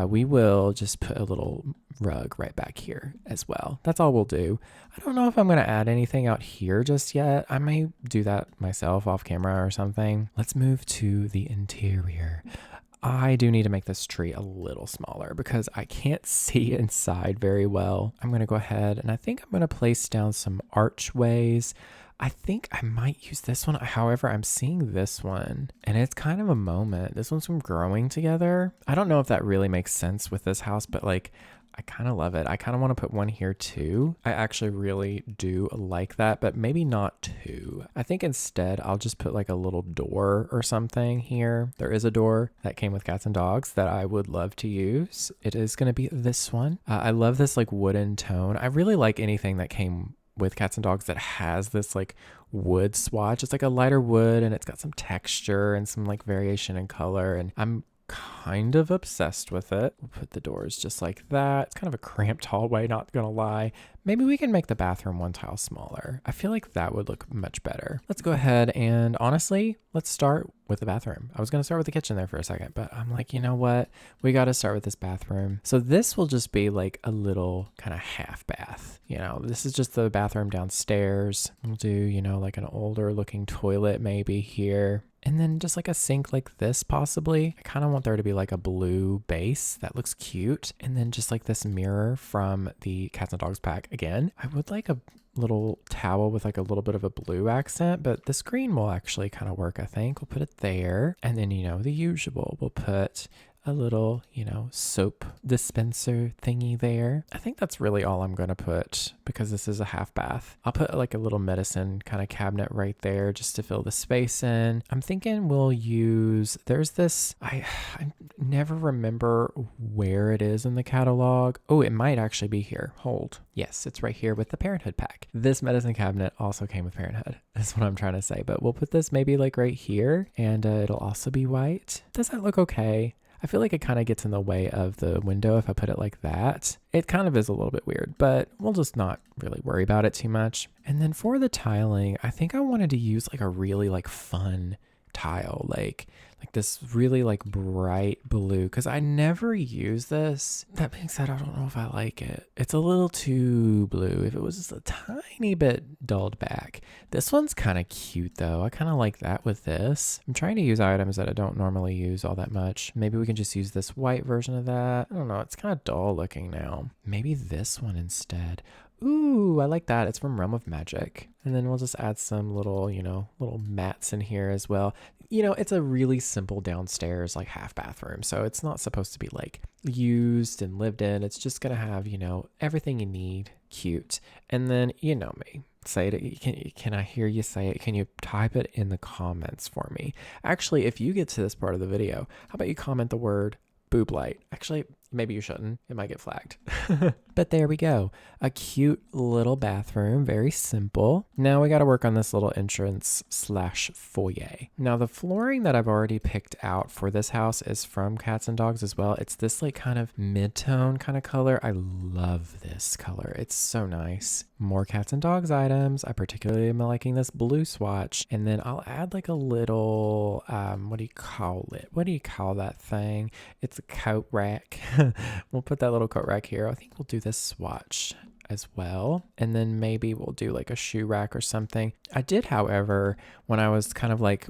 we will just put a little rug right back here as well. That's all we'll do. I don't know if I'm going to add anything out here just yet. I may do that myself off camera or something. Let's move to the interior. I do need to make this tree a little smaller because I can't see inside very well. I'm going to go ahead and I think I'm going to place down some archways. I think I might use this one. However, I'm seeing this one and it's kind of a moment. This one's from growing together. I don't know if that really makes sense with this house, but like, I kind of love it. I kind of want to put one here too. I actually really do like that, but maybe not two. I think instead I'll just put like a little door or something here. There is a door that came with cats and dogs that I would love to use. It is going to be this one. I love this like wooden tone. I really like anything that came with cats and dogs that has this like wood swatch. It's like a lighter wood and it's got some texture and some like variation in color, and I'm kind of obsessed with it. We'll put the doors just like that. It's kind of a cramped hallway, not gonna lie. Maybe we can make the bathroom one tile smaller. I feel like that would look much better. Let's go ahead and honestly, let's start with the bathroom. I was gonna start with the kitchen there for a second, but I'm like, you know what? We gotta start with this bathroom. So this will just be like a little kind of half bath. You know, this is just the bathroom downstairs. We'll do, you know, like an older looking toilet maybe here. And then just like a sink like this possibly. I kind of want there to be like a blue base that looks cute. And then just like this mirror from the Cats and Dogs pack again. I would like a little towel with like a little bit of a blue accent, but the screen will actually kind of work, I think. We'll put it there. And then, you know, the usual. We'll put a little, you know, soap dispenser thingy there. I think that's really all I'm going to put because this is a half bath. I'll put like a little medicine kind of cabinet right there just to fill the space in. I'm thinking we'll use, there's this, I never remember where it is in the catalog. Oh, it might actually be here. Hold. Yes, it's right here with the Parenthood pack. This medicine cabinet also came with Parenthood. That's what I'm trying to say, but we'll put this maybe like right here and it'll also be white. Does that look okay? I feel like it kind of gets in the way of the window if I put it like that. It kind of is a little bit weird, but we'll just not really worry about it too much. And then for the tiling, I think I wanted to use like a really like fun tile, like this really like bright blue, because I never use this. That being said, I don't know if I like it. It's a little too blue. If it was just a tiny bit dulled back. This one's kind of cute though. I kind of like that with this. I'm trying to use items that I don't normally use all that much. Maybe we can just use this white version of that. I don't know. It's kind of dull looking now. Maybe this one instead. Ooh, I like that. It's from Realm of Magic. And then we'll just add some little, you know, little mats in here as well. You know, it's a really simple downstairs, like half bathroom. So it's not supposed to be like used and lived in. It's just going to have, you know, everything you need. Cute. And then, you know me. Say it. Can I hear you say it? Can you type it in the comments for me? Actually, if you get to this part of the video, how about you comment the word boob light? Actually, maybe you shouldn't. It might get flagged. But there we go. A cute little bathroom. Very simple. Now we got to work on this little entrance / foyer. Now the flooring that I've already picked out for this house is from Cats and Dogs as well. It's this like kind of mid-tone kind of color. I love this color. It's so nice. More Cats and Dogs items. I particularly am liking this blue swatch. And then I'll add like a little, what do you call it? What do you call that thing? It's a coat rack. We'll put that little coat rack here. I think we'll do this swatch as well. And then maybe we'll do like a shoe rack or something. I did, however, when I was kind of like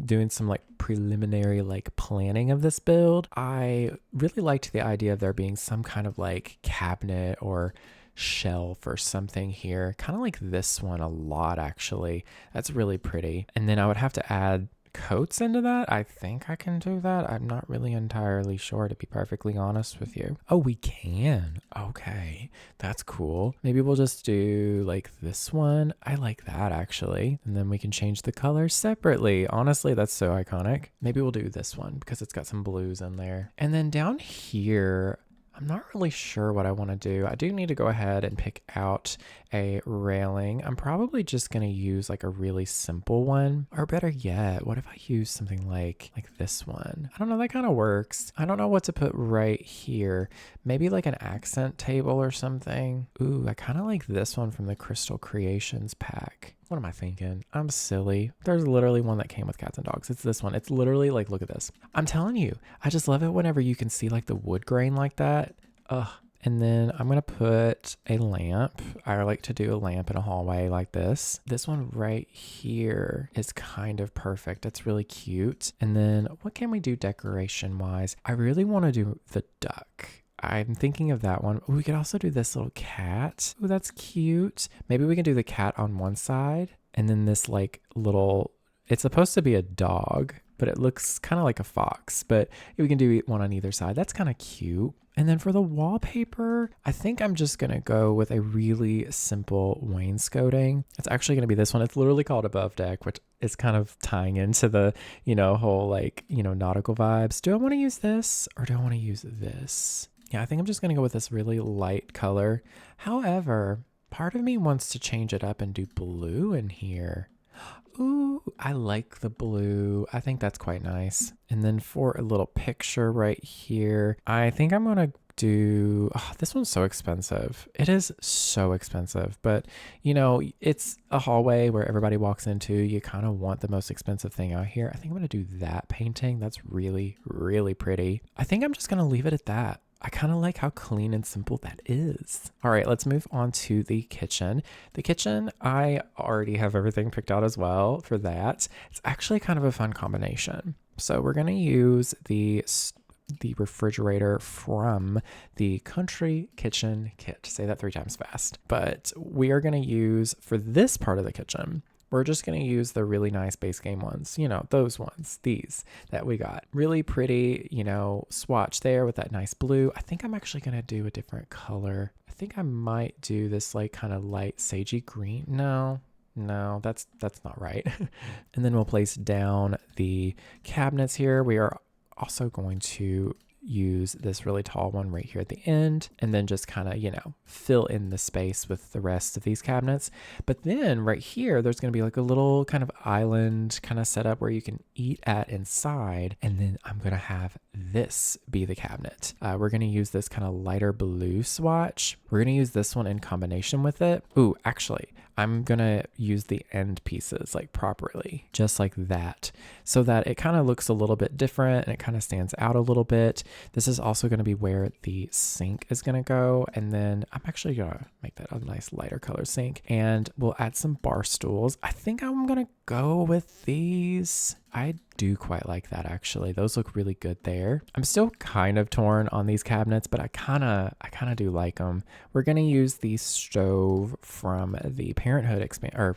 doing some like preliminary like planning of this build, I really liked the idea of there being some kind of like cabinet or shelf or something here. Kind of like this one a lot, actually. That's really pretty. And then I would have to add coats into that. I think I can do that. I'm not really entirely sure, to be perfectly honest with you. Oh, we can. Okay, that's cool. Maybe we'll just do like this one. I like that actually. And then we can change the color separately. Honestly, that's so iconic. Maybe we'll do this one because it's got some blues in there. And then down here, I'm not really sure what I want to do. I do need to go ahead and pick out a railing. I'm probably just going to use like a really simple one, or better yet, what if I use something like this one? I don't know, that kind of works. I don't know what to put right here. Maybe like an accent table or something. Ooh, I kind of like this one from the Crystal Creations pack. What am I thinking? I'm silly. There's literally one that came with cats and dogs. It's this one. It's literally like, look at this. I'm telling you, I just love it whenever you can see like the wood grain like that. Ugh. And then I'm going to put a lamp. I like to do a lamp in a hallway like this. This one right here is kind of perfect. It's really cute. And then what can we do decoration wise? I really want to do the duck. I'm thinking of that one. We could also do this little cat. Oh, that's cute. Maybe we can do the cat on one side and then this like little, it's supposed to be a dog, but it looks kind of like a fox, but we can do one on either side. That's kind of cute. And then for the wallpaper, I think I'm just going to go with a really simple wainscoting. It's actually going to be this one. It's literally called Above Deck, which is kind of tying into the, whole like, nautical vibes. Do I want to use this or do I want to use this? Yeah, I think I'm just going to go with this really light color. However, part of me wants to change it up and do blue in here. Ooh, I like the blue. I think that's quite nice. And then for a little picture right here, I think I'm going to do, this one's so expensive. It is so expensive, but it's a hallway where everybody walks into. You kind of want the most expensive thing out here. I think I'm going to do that painting. That's really, really pretty. I think I'm just going to leave it at that. I kind of like how clean and simple that is. All right, let's move on to the kitchen. The kitchen, I already have everything picked out as well for that. It's actually kind of a fun combination. So we're going to use the refrigerator from the Country Kitchen Kit. Say that 3 times fast. But we are going to use, for this part of the kitchen, we're just going to use the really nice base game ones, those ones, these that we got. Really pretty, swatch there with that nice blue. I think I'm actually going to do a different color. I think I might do this like kind of light sagey green. No, that's not right. And then we'll place down the cabinets here. We are also going to use this really tall one right here at the end and then just kind of, fill in the space with the rest of these cabinets. But then right here, there's going to be like a little kind of island kind of setup where you can eat at inside. And then I'm going to have this be the cabinet. We're going to use this kind of lighter blue swatch. We're going to use this one in combination with it. Ooh, actually, I'm going to use the end pieces like properly, just like that, so that it kind of looks a little bit different and it kind of stands out a little bit. This is also going to be where the sink is going to go. And then I'm actually going to make that a nice lighter color sink, and we'll add some bar stools. I think I'm going to go with these. I do quite like that, actually. Those look really good there. I'm still kind of torn on these cabinets, but I kind of do like them. We're going to use the stove from the Parenthood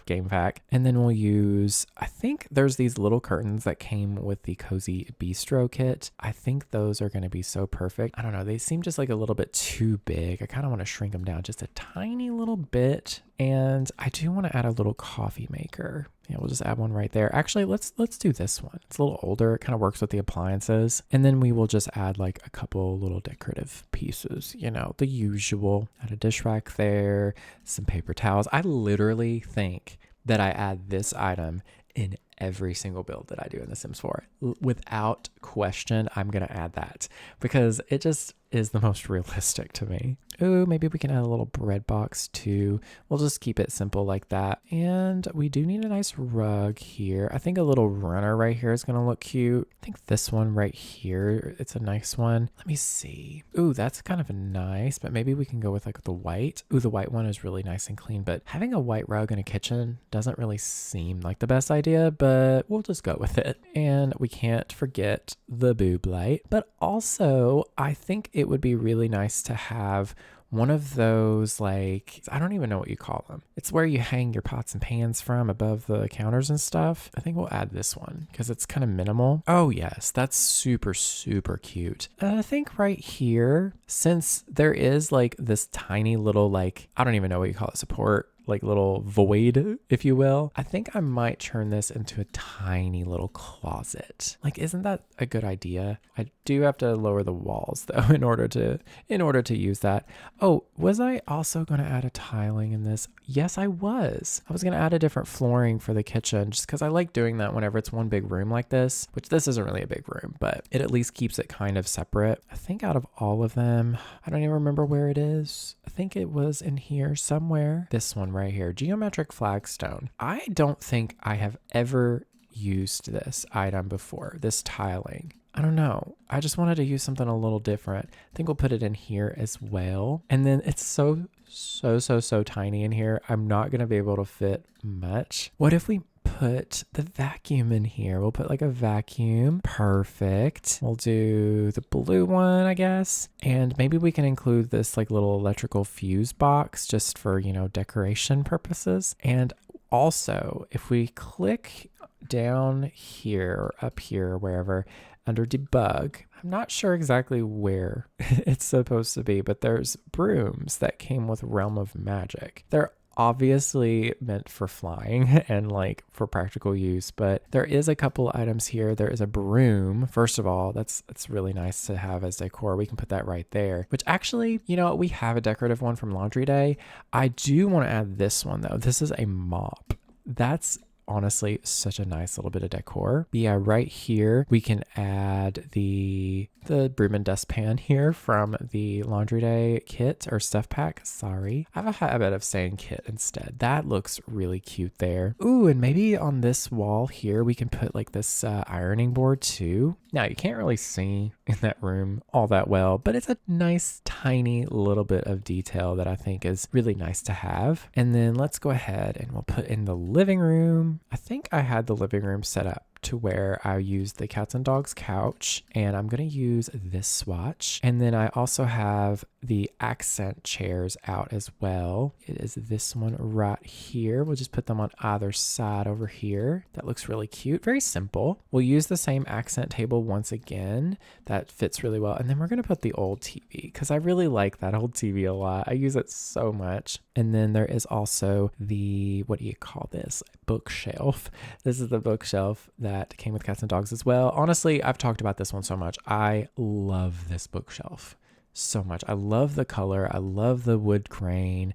game pack, and then we'll use, I think there's these little curtains that came with the Cozy Bistro kit. I think those are going to be so perfect. I don't know, they seem just like a little bit too big. I kind of want to shrink them down just a tiny little bit. And I do want to add a little coffee maker. Yeah, we'll just add one right there. Actually, let's do this one. It's a little older. It kind of works with the appliances. And then we will just add like a couple little decorative pieces, the usual. Add a dish rack there, some paper towels. I literally think that I add this item in every single build that I do in The Sims 4. Without question, I'm going to add that because it just is the most realistic to me. Ooh, maybe we can add a little bread box too. We'll just keep it simple like that. And we do need a nice rug here. I think a little runner right here is going to look cute. I think this one right here, it's a nice one. Let me see. Ooh, that's kind of nice, but maybe we can go with like the white. Ooh, the white one is really nice and clean, but having a white rug in a kitchen doesn't really seem like the best idea, but we'll just go with it. And we can't forget the boob light, but also I think it would be really nice to have one of those, like, I don't even know what you call them. It's where you hang your pots and pans from above the counters and stuff. I think we'll add this one because it's kind of minimal. Oh yes, that's super, super cute. And I think right here, since there is like this tiny little, like, I don't even know what you call it, support, like little void, if you will. I think I might turn this into a tiny little closet. Like, isn't that a good idea? I do have to lower the walls though in order to use that. Oh, was I also going to add a tiling in this? Yes, I was. I was going to add a different flooring for the kitchen just because I like doing that whenever it's one big room like this, which this isn't really a big room, but it at least keeps it kind of separate. I think out of all of them, I don't even remember where it is. I think it was in here somewhere. This one right here, geometric flagstone. I don't think I have ever used this item before, this tiling. I don't know. I just wanted to use something a little different. I think we'll put it in here as well. And then it's so tiny in here. I'm not going to be able to fit much. What if we put the vacuum in here? We'll put like a vacuum. Perfect. We'll do the blue one, I guess. And maybe we can include this like little electrical fuse box just for, you know, decoration purposes. And also, if we click down here, or up here, wherever, under debug, I'm not sure exactly where it's supposed to be, but there's brooms that came with Realm of Magic. They're obviously meant for flying and like for practical use, but there is a couple items here. There is a broom. First of all, that's really nice to have as decor. We can put that right there, which actually, you know, we have a decorative one from Laundry Day. I do want to add this one though. This is a mop. That's honestly such a nice little bit of decor. But yeah, right here we can add the broom and dustpan here from the Laundry Day kit or stuff pack. Sorry, I have a habit of saying kit instead. That looks really cute there. Ooh, and maybe on this wall here we can put like this ironing board too. Now you can't really see in that room all that well, but it's a nice tiny little bit of detail that I think is really nice to have. And then let's go ahead and we'll put in the living room. I think I had the living room set up to where I used the cats and dogs couch, and I'm going to use this swatch. And then I also have the accent chairs out as well. It is this one right here. We'll just put them on either side over here. That looks really cute. Very simple. We'll use the same accent table once again. That fits really well. And then we're going to put the old TV because I really like that old TV a lot. I use it so much. And then there is also the, what do you call this? Bookshelf. This is the bookshelf that came with cats and dogs as well. Honestly, I've talked about this one so much. I love this bookshelf so much. I love the color. I love the wood grain.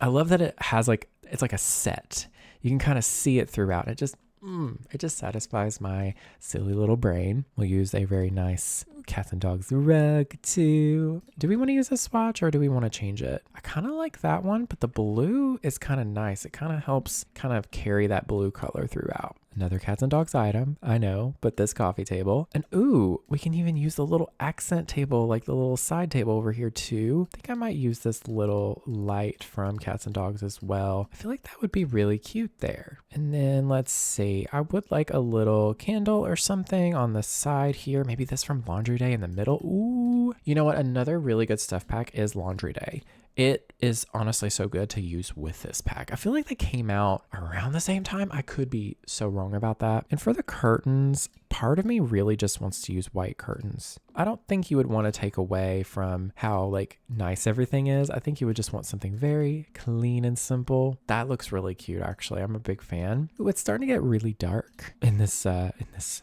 I love that it has like, it's like a set. You can kind of see it throughout. It just satisfies my silly little brain. We'll use a very nice cats and dogs rug too. Do we want to use a swatch or do we want to change it? I kind of like that one, but the blue is kind of nice. It kind of helps kind of carry that blue color throughout. Another cats and dogs item, I know, but this coffee table. And ooh, we can even use the little accent table, like the little side table over here too. I think I might use this little light from cats and dogs as well. I feel like that would be really cute there. And then let's see, I would like a little candle or something on the side here. Maybe this from Laundry Day in the middle. Ooh, you know what? Another really good stuff pack is Laundry Day. It is honestly so good to use with this pack. I feel like they came out around the same time. I could be so wrong about that. And for the curtains, part of me really just wants to use white curtains. I don't think you would want to take away from how like nice everything is. I think you would just want something very clean and simple. That looks really cute, actually. I'm a big fan. Ooh, it's starting to get really dark in this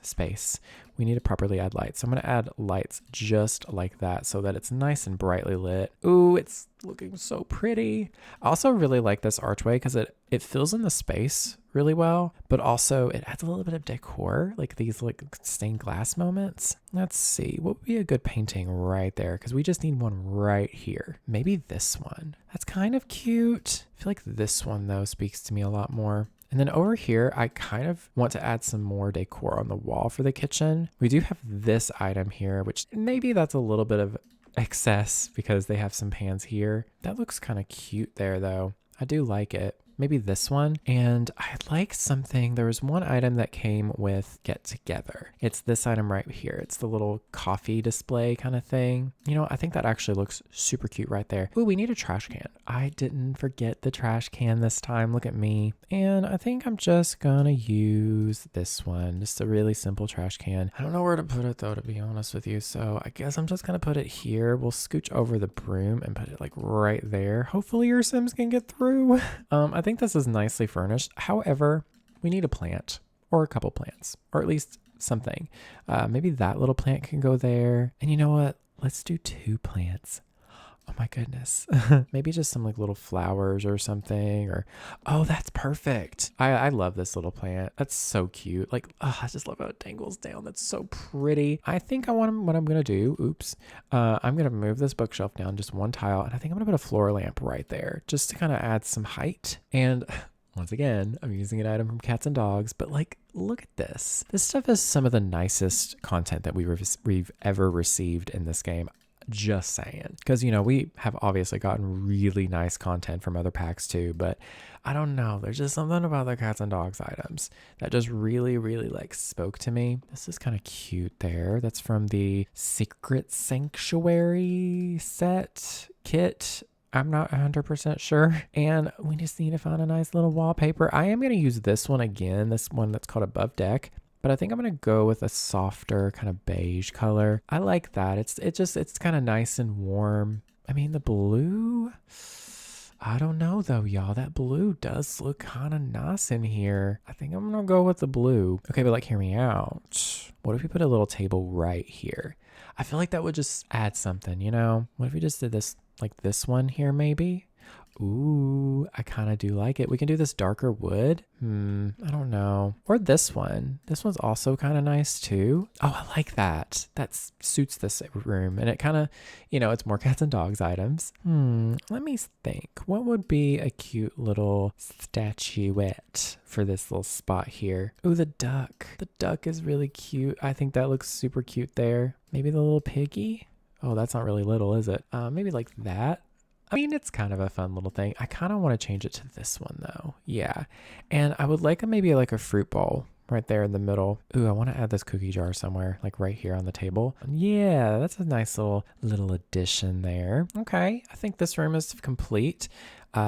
space. We need to properly add lights. So I'm going to add lights just like that so that it's nice and brightly lit. Ooh, it's looking so pretty. I also really like this archway because it fills in the space really well, but also it adds a little bit of decor, like these like stained glass moments. Let's see, what would be a good painting right there? Because we just need one right here. Maybe this one. That's kind of cute. I feel like this one though speaks to me a lot more. And then over here, I kind of want to add some more decor on the wall for the kitchen. We do have this item here, which maybe that's a little bit of excess because they have some pans here. That looks kind of cute there though. I do like it. Maybe this one. And I'd like something. There was one item that came with Get Together. It's this item right here. It's the little coffee display kind of thing. You know, I think that actually looks super cute right there. Ooh, we need a trash can. I didn't forget the trash can this time. Look at me. And I think I'm just gonna use this one. Just a really simple trash can. I don't know where to put it though, to be honest with you. So I guess I'm just gonna put it here. We'll scooch over the broom and put it like right there. Hopefully your Sims can get through. I I think this is nicely furnished. However, we need a plant or a couple plants, or at least something. Maybe that little plant can go there. And you know what? Let's do 2 plants. Oh my goodness. Maybe just some like little flowers or something, or, oh, that's perfect. I love this little plant. That's so cute. Like, oh, I just love how it dangles down. That's so pretty. I think what I'm going to do, I'm going to move this bookshelf down just 1 tile. And I think I'm going to put a floor lamp right there just to kind of add some height. And once again, I'm using an item from Cats and Dogs, but like, look at this. This stuff is some of the nicest content that we've ever received in this game. Just saying. Because, we have obviously gotten really nice content from other packs too, but I don't know. There's just something about the Cats and Dogs items that just really, really like spoke to me. This is kind of cute there. That's from the Secret Sanctuary set kit. I'm not 100% sure. And we just need to find a nice little wallpaper. I am going to use this one again, this one that's called Above Deck. But I think I'm going to go with a softer kind of beige color. I like that. It's kind of nice and warm. I mean, the blue, I don't know though, y'all. That blue does look kind of nice in here. I think I'm going to go with the blue. Okay, but like, hear me out. What if we put a little table right here? I feel like that would just add something, What if we just did this, like this one here maybe? Ooh, I kind of do like it. We can do this darker wood. I don't know. Or this one. This one's also kind of nice too. Oh, I like that. That suits this room. And it kind of, it's more Cats and Dogs items. Let me think. What would be a cute little statuette for this little spot here? Ooh, the duck. The duck is really cute. I think that looks super cute there. Maybe the little piggy. Oh, that's not really little, is it? Maybe like that. I mean, it's kind of a fun little thing. I kind of want to change it to this one though. Yeah. And I would like maybe like a fruit bowl right there in the middle. Ooh, I want to add this cookie jar somewhere, like right here on the table. Yeah, that's a nice little addition there. Okay. I think this room is complete.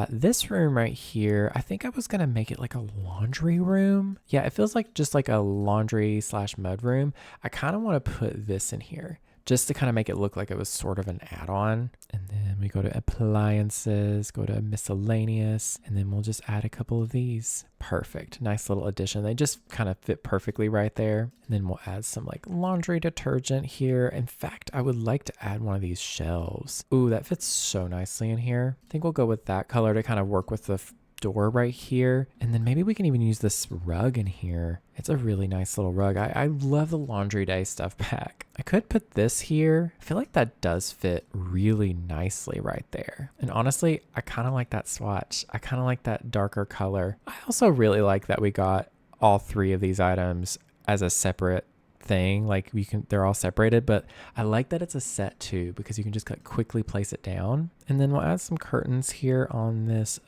This room right here, I think I was going to make it like a laundry room. Yeah, it feels like just like a laundry / mud room. I kind of want to put this in here, just to kind of make it look like it was sort of an add-on. And then we go to appliances, go to miscellaneous, and then we'll just add a couple of these. Perfect. Nice little addition. They just kind of fit perfectly right there. And then we'll add some like laundry detergent here. In fact, I would like to add one of these shelves. Ooh, that fits so nicely in here. I think we'll go with that color to kind of work with the door right here. And then maybe we can even use this rug in here. It's a really nice little rug. I love the laundry day stuff pack. I could put this here. I feel like that does fit really nicely right there. And honestly, I kind of like that swatch. I kind of like that darker color. I also really like that we got all 3 of these items as a separate thing. Like they're all separated, but I like that it's a set too, because you can just quickly place it down. And then we'll add some curtains here on this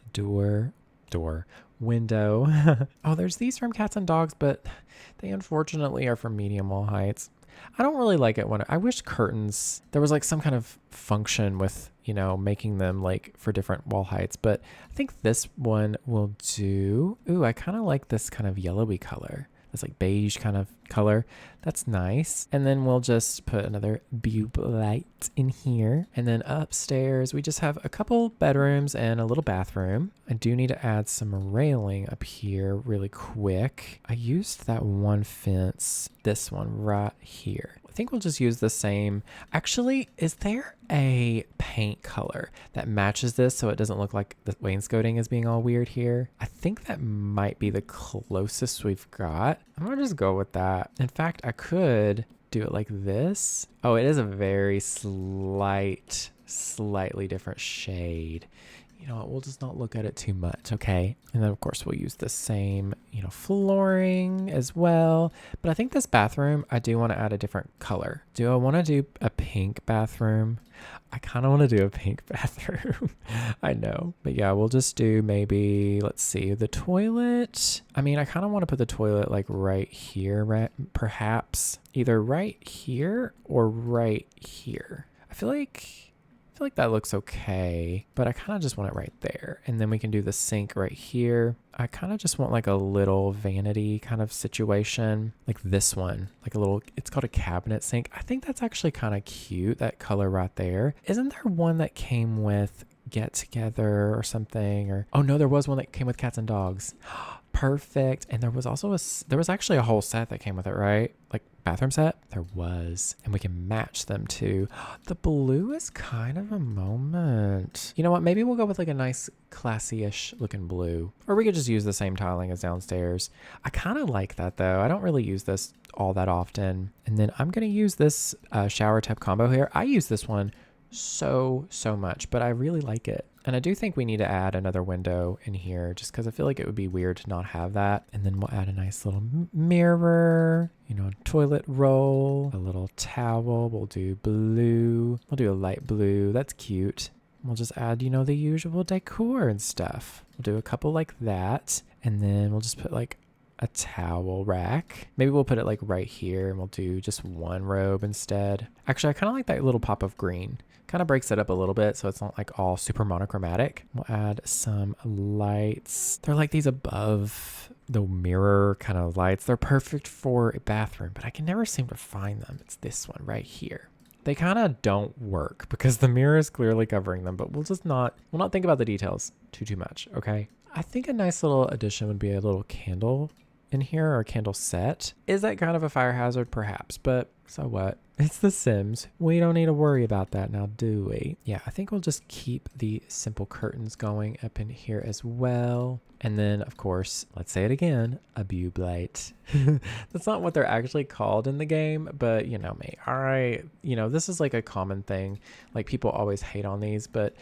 window. Oh, there's these from Cats and Dogs, but they unfortunately are from medium wall heights. I don't really like it when I wish curtains, there was like some kind of function with, making them like for different wall heights, but I think this one will do. Ooh, I kind of like this kind of yellowy color. This like beige kind of color. That's nice. And then we'll just put another bube light in here. And then upstairs, we just have a couple bedrooms and a little bathroom. I do need to add some railing up here really quick. I used that one fence, this one right here. I think we'll just use the same. Actually, is there a paint color that matches this so it doesn't look like the wainscoting is being all weird here? I think that might be the closest we've got. I'm gonna just go with that. In fact, I could do it like this. Oh, it is a very slightly different shade. You know what, we'll just not look at it too much, okay? And then of course we'll use the same, flooring as well. But I think this bathroom, I do want to add a different color. Do I want to do a pink bathroom? I kind of want to do a pink bathroom. I know. But yeah, we'll just do maybe, let's see, the toilet. I mean, I kind of want to put the toilet like right here, right? Perhaps either right here or right here. I feel like that looks okay, but I kind of just want it right there. And then we can do the sink right here. I kind of just want like a little vanity kind of situation, like this one, like a little, it's called a cabinet sink. I think that's actually kind of cute, that color right there. Isn't there one that came with get together or something. Or oh no, there was one that came with cats and dogs. Perfect. And there was also there was actually a whole set that came with it, right? Like bathroom set? There was. And we can match them too. The blue is kind of a moment. You know what? Maybe we'll go with like a nice classy-ish looking blue. Or we could just use the same tiling as downstairs. I kind of like that though. I don't really use this all that often. And then I'm going to use this shower tub combo here. I use this one so much, but I really like it. And I do think we need to add another window in here just because I feel like it would be weird to not have that. And then we'll add a nice little mirror, you know, toilet roll, a little towel. We'll do blue. We'll do a light blue. That's cute. We'll just add, you know, the usual decor and stuff. We'll do a couple like that. And then we'll just put like a towel rack. Maybe we'll put it like right here and we'll do just one robe instead. Actually, I kind of like that little pop of green. Kind of breaks it up a little bit so it's not like all super monochromatic. We'll add some lights. They're like these above the mirror kind of lights. They're perfect for a bathroom, but I can never seem to find them. It's this one right here. They kind of don't work because the mirror is clearly covering them, but we'll not think about the details too much, okay? I think a nice little addition would be a little candle in here, or a candle set. Is that kind of a fire hazard? Perhaps, but so what? It's The Sims. We don't need to worry about that now, do we? Yeah, I think we'll just keep the simple curtains going up in here as well. And then, of course, let's say it again, a boob light. That's not what they're actually called in the game, but you know me. All right, you know, this is like a common thing. Like people always hate on these, but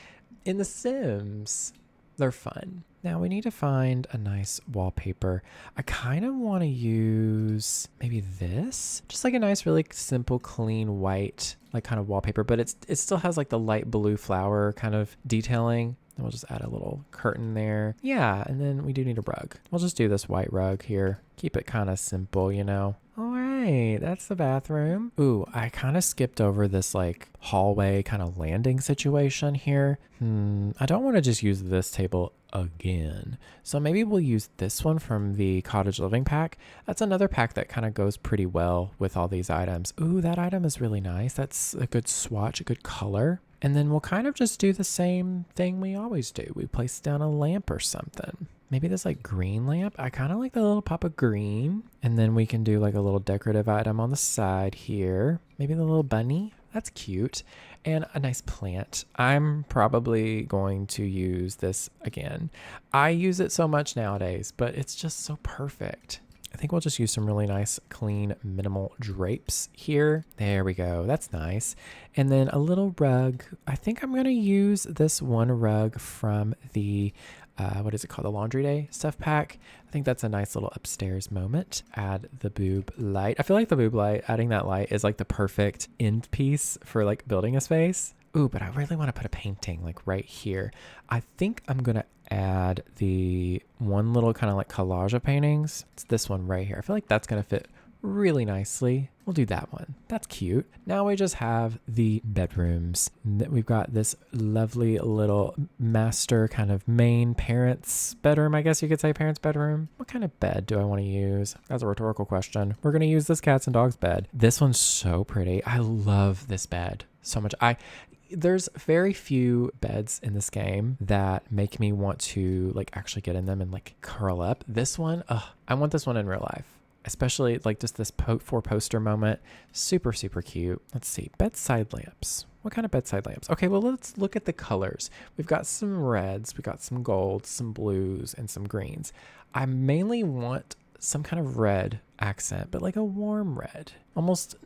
in The Sims, they're fun. Now we need to find a nice wallpaper. I kind of want to use maybe this, just like a nice, really simple, clean white, like kind of wallpaper, but it still has like the light blue flower kind of detailing. And we'll just add a little curtain there. Yeah, and then we do need a rug. We'll just do this white rug here. Keep it kind of simple, you know. All right, that's the bathroom. Ooh, I kind of skipped over this like hallway kind of landing situation here. I don't want to just use this table again. So maybe we'll use this one from the cottage living pack. That's another pack that kind of goes pretty well with all these items. Ooh, that item is really nice. That's a good swatch, a good color. And then we'll kind of just do the same thing we always do. We place down a lamp or something. Maybe this like green lamp. I kind of like the little pop of green. And then we can do like a little decorative item on the side here. Maybe the little bunny. That's cute. And a nice plant. I'm probably going to use this again. I use it so much nowadays, but it's just so perfect. I think we'll just use some really nice, clean, minimal drapes here. There we go. That's nice. And then a little rug. I think I'm going to use this one rug from the, what is it called? The Laundry Day stuff pack. I think that's a nice little upstairs moment. Add the boob light. I feel like the boob light, adding that light is like the perfect end piece for like building a space. Ooh, but I really want to put a painting like right here. I think I'm going to add the one little kind of like collage of paintings. It's this one right here. I feel like that's going to fit really nicely. We'll do that one. That's cute. Now we just have the bedrooms. We've got this lovely little master kind of main parents bedroom. I guess you could say parents bedroom. What kind of bed do I want to use? That's a rhetorical question. We're going to use this cats and dogs bed. This one's so pretty. I love this bed so much. There's very few beds in this game that make me want to like actually get in them and like curl up. This one, I want this one in real life. Especially like just this four poster moment. Super cute. Let's see. Bedside lamps. What kind of bedside lamps? Okay, well, let's look at the colors. We've got some reds, we've got some golds, some blues, and some greens. I mainly want some kind of red accent, but like a warm red, almost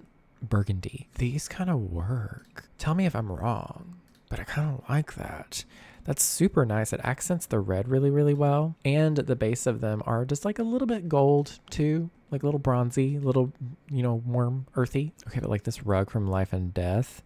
burgundy. These kind of work. Tell me if I'm wrong, but I kind of like that. That's super nice. It accents the red really well. And the base of them are just like a little bit gold too. Like a little bronzy, little, you know, warm, earthy. Okay, but like this rug from Life and Death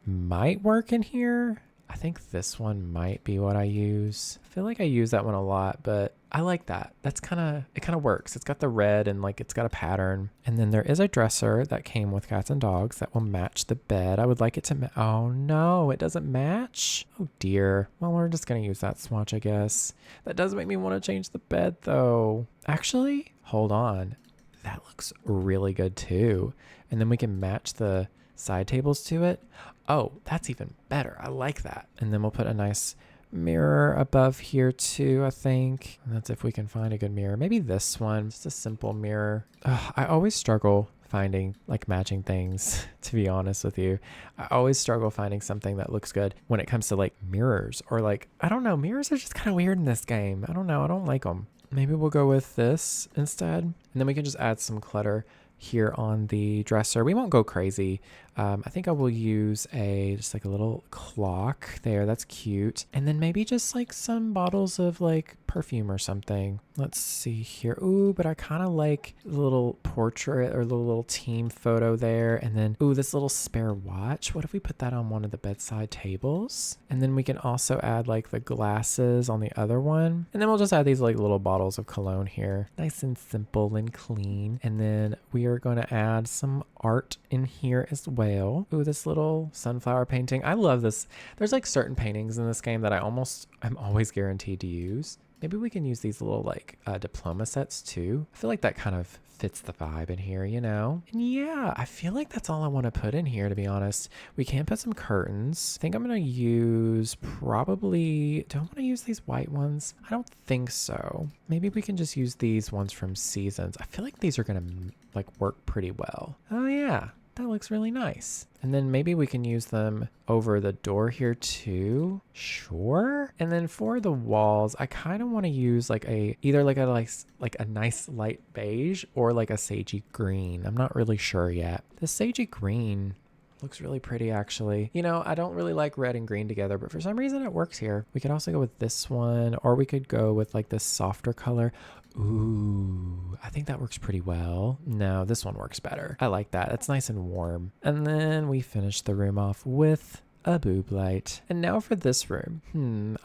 might work in here. I think this one might be what I use. I feel like I use that one a lot, but I like that. It kind of works. It's got the red and like it's got a pattern. And then there is a dresser that came with cats and dogs that will match the bed. I would like it to, oh no, it doesn't match. Oh dear. Well, we're just going to use that swatch, I guess. That does make me want to change the bed though. Actually, hold on. That looks really good too. And then we can match the side tables to it. Oh, that's even better. I like that. And then we'll put a nice mirror above here too, I think. That's if we can find a good mirror. Maybe this one, just a simple mirror. Ugh, I always struggle finding like matching things, to be honest with you. I always struggle finding something that looks good when it comes to like mirrors, or like, I don't know, mirrors are just kind of weird in this game. I don't know, I don't like them. Maybe we'll go with this instead, and then we can just add some clutter here on the dresser. We won't go crazy. I think I will use just like a little clock there. That's cute. And then maybe just like some bottles of like perfume or something. Let's see here. Ooh, but I kind of like the little portrait or the little team photo there. And then, ooh, this little spare watch. What if we put that on one of the bedside tables? And then we can also add like the glasses on the other one. And then we'll just add these like little bottles of cologne here. Nice and simple and clean. And then we are going to add some art in here as well. Ooh, this little sunflower painting. I love this. There's like certain paintings in this game that I'm always guaranteed to use. Maybe we can use these little like diploma sets too. I feel like that kind of fits the vibe in here, you know? And yeah, I feel like that's all I want to put in here, to be honest. We can put some curtains. I think I'm going to use do I want to use these white ones? I don't think so. Maybe we can just use these ones from Seasons. I feel like these are going to like work pretty well. Oh yeah. That looks really nice. And then maybe we can use them over the door here too. Sure. And then for the walls, I kind of want to use like either like a nice light beige or like a sagey green. I'm not really sure yet. The sagey green looks really pretty, actually. You know, I don't really like red and green together, but for some reason it works here. We could also go with this one, or we could go with like this softer color. Ooh, I think that works pretty well. No, this one works better. I like that. It's nice and warm. And then we finish the room off with a boob light. And now for this room.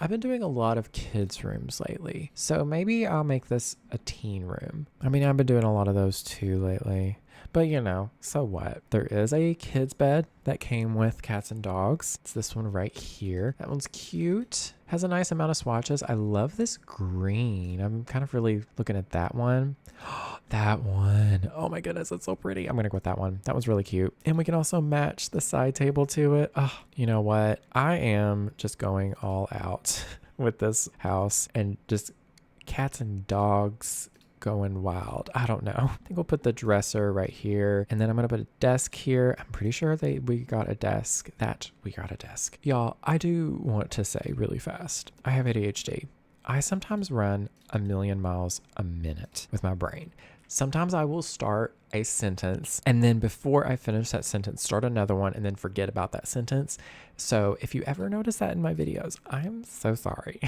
I've been doing a lot of kids' rooms lately, so maybe I'll make this a teen room. I mean, I've been doing a lot of those too lately. But you know, so what? There is a kid's bed that came with cats and dogs. It's this one right here. That one's cute. Has a nice amount of swatches. I love this green. I'm kind of really looking at that one. That one. Oh my goodness, that's so pretty. I'm gonna go with that one. That was really cute. And we can also match the side table to it. Oh, you know what? I am just going all out with this house and just cats and dogs going wild. I don't know. I think we'll put the dresser right here, and then I'm gonna put a desk here. I'm pretty sure we got a desk. Y'all, I do want to say really fast, I have ADHD. I sometimes run 1,000,000 miles a minute with my brain. Sometimes I will start a sentence, and then before I finish that sentence, start another one and then forget about that sentence. So if you ever notice that in my videos, I'm so sorry.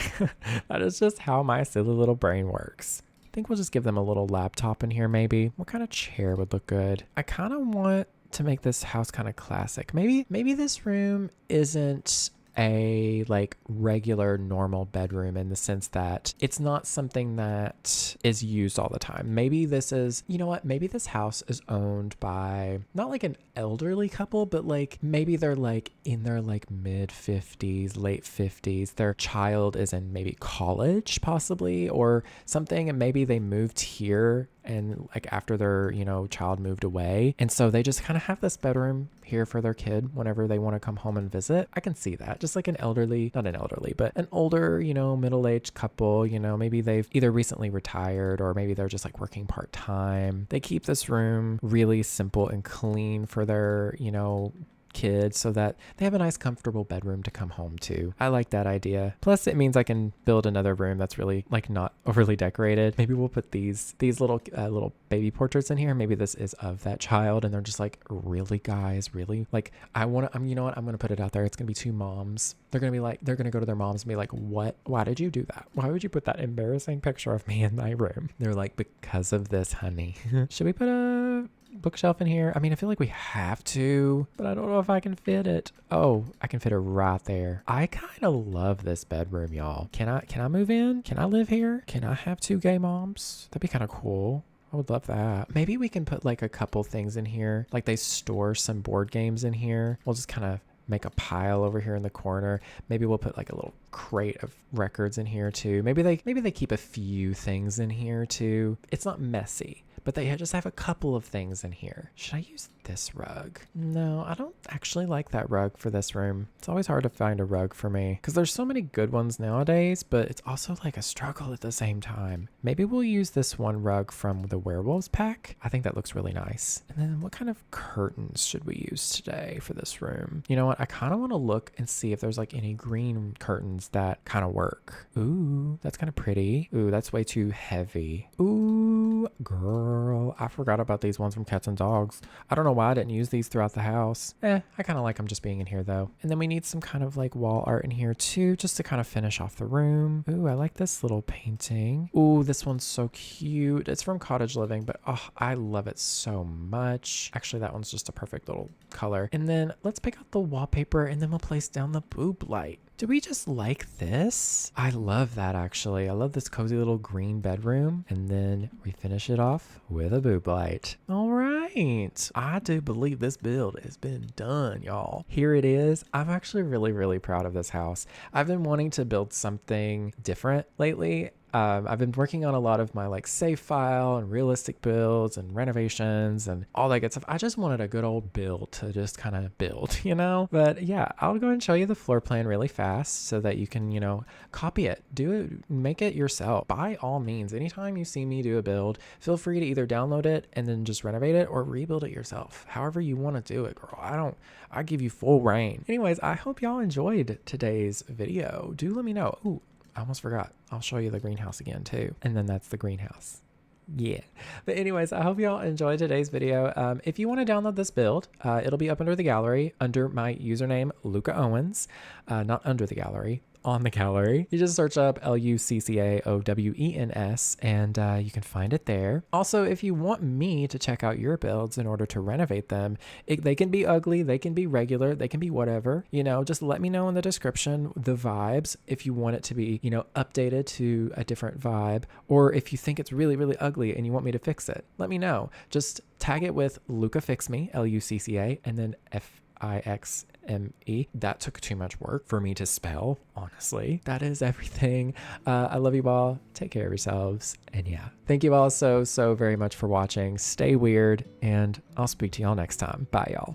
That is just how my silly little brain works. I think we'll just give them a little laptop in here maybe. What kind of chair would look good? I kind of want to make this house kind of classic. Maybe this room isn't a like regular normal bedroom in the sense that it's not something that is used all the time. Maybe this is, you know what, maybe this house is owned by not like an elderly couple, but like maybe they're like in their like mid 50s, late 50s. Their child is in maybe college possibly or something, and maybe they moved here and like after their, you know, child moved away, and so they just kind of have this bedroom here for their kid whenever they want to come home and visit. I can see that. Just like an but an older, you know, middle-aged couple, you know, maybe they've either recently retired or maybe they're just like working part-time. They keep this room really simple and clean for their, you know, kids so that they have a nice comfortable bedroom to come home to. I like that idea. Plus it means I can build another room that's really like not overly decorated. Maybe we'll put these little baby portraits in here. Maybe this is of that child and they're just like, really guys, really? Like you know what? I'm going to put it out there. It's going to be two moms. They're going to go to their moms and be like, what? Why did you do that? Why would you put that embarrassing picture of me in my room? They're like, because of this, honey. Should we put a bookshelf in here? I mean, I feel like we have to, but I don't know if I can fit it. Oh, I can fit it right there. I kind of love this bedroom, y'all. Can I move in? Can I live here? Can I have two gay moms? That'd be kind of cool. I would love that. Maybe we can put like a couple things in here. Like they store some board games in here. We'll just kind of make a pile over here in the corner. Maybe we'll put like a little crate of records in here too. Maybe they keep a few things in here too. It's not messy, but they just have a couple of things in here. Should I use this rug. No, I don't actually like that rug for this room. It's always hard to find a rug for me because there's so many good ones nowadays, but it's also like a struggle at the same time. Maybe we'll use this one rug from the werewolves pack. I think that looks really nice. And then what kind of curtains should we use today for this room? You know what? I kind of want to look and see if there's like any green curtains that kind of work. Ooh, that's kind of pretty. Ooh, that's way too heavy. Ooh, girl, I forgot about these ones from Cats and Dogs. I don't know why I didn't use these throughout the house. I kind of like them just being in here though. And then we need some kind of like wall art in here too, just to kind of finish off the room. Ooh, I like this little painting. Ooh, this one's so cute. It's from Cottage Living, but oh, I love it so much. Actually, that one's just a perfect little color. And then let's pick out the wallpaper and then we'll place down the boob light. Do we just like this? I love that actually. I love this cozy little green bedroom. And then we finish it off with a boob light. All right. I do believe this build has been done, y'all. Here it is. I'm actually really, really proud of this house. I've been wanting to build something different lately. I've been working on a lot of my like save file and realistic builds and renovations and all that good stuff. I just wanted a good old build to just kind of build, you know? But yeah, I'll go and show you the floor plan really fast so that you can, you know, copy it, do it, make it yourself. By all means, anytime you see me do a build, feel free to either download it and then just renovate it or rebuild it yourself. However you want to do it, girl. I give you full reign. Anyways, I hope y'all enjoyed today's video. Do let me know. Ooh, I almost forgot. I'll show you the greenhouse again too. And then that's the greenhouse. Yeah. But anyways, I hope y'all enjoyed today's video. If you want to download this build, it'll be up under the gallery under my username, luccaowens, not under the gallery. On the gallery. You just search up luccaowens and you can find it there. Also, if you want me to check out your builds in order to renovate them, they can be ugly, they can be regular, they can be whatever, you know, just let me know in the description the vibes if you want it to be, you know, updated to a different vibe, or if you think it's really, really ugly and you want me to fix it, let me know. Just tag it with LuccaFixMe, LUCCA, and then FIXME. That took too much work for me to spell, honestly. That is everything. I love you all. Take care of yourselves. And yeah, thank you all so very much for watching. Stay weird, and I'll speak to y'all next time. Bye, y'all.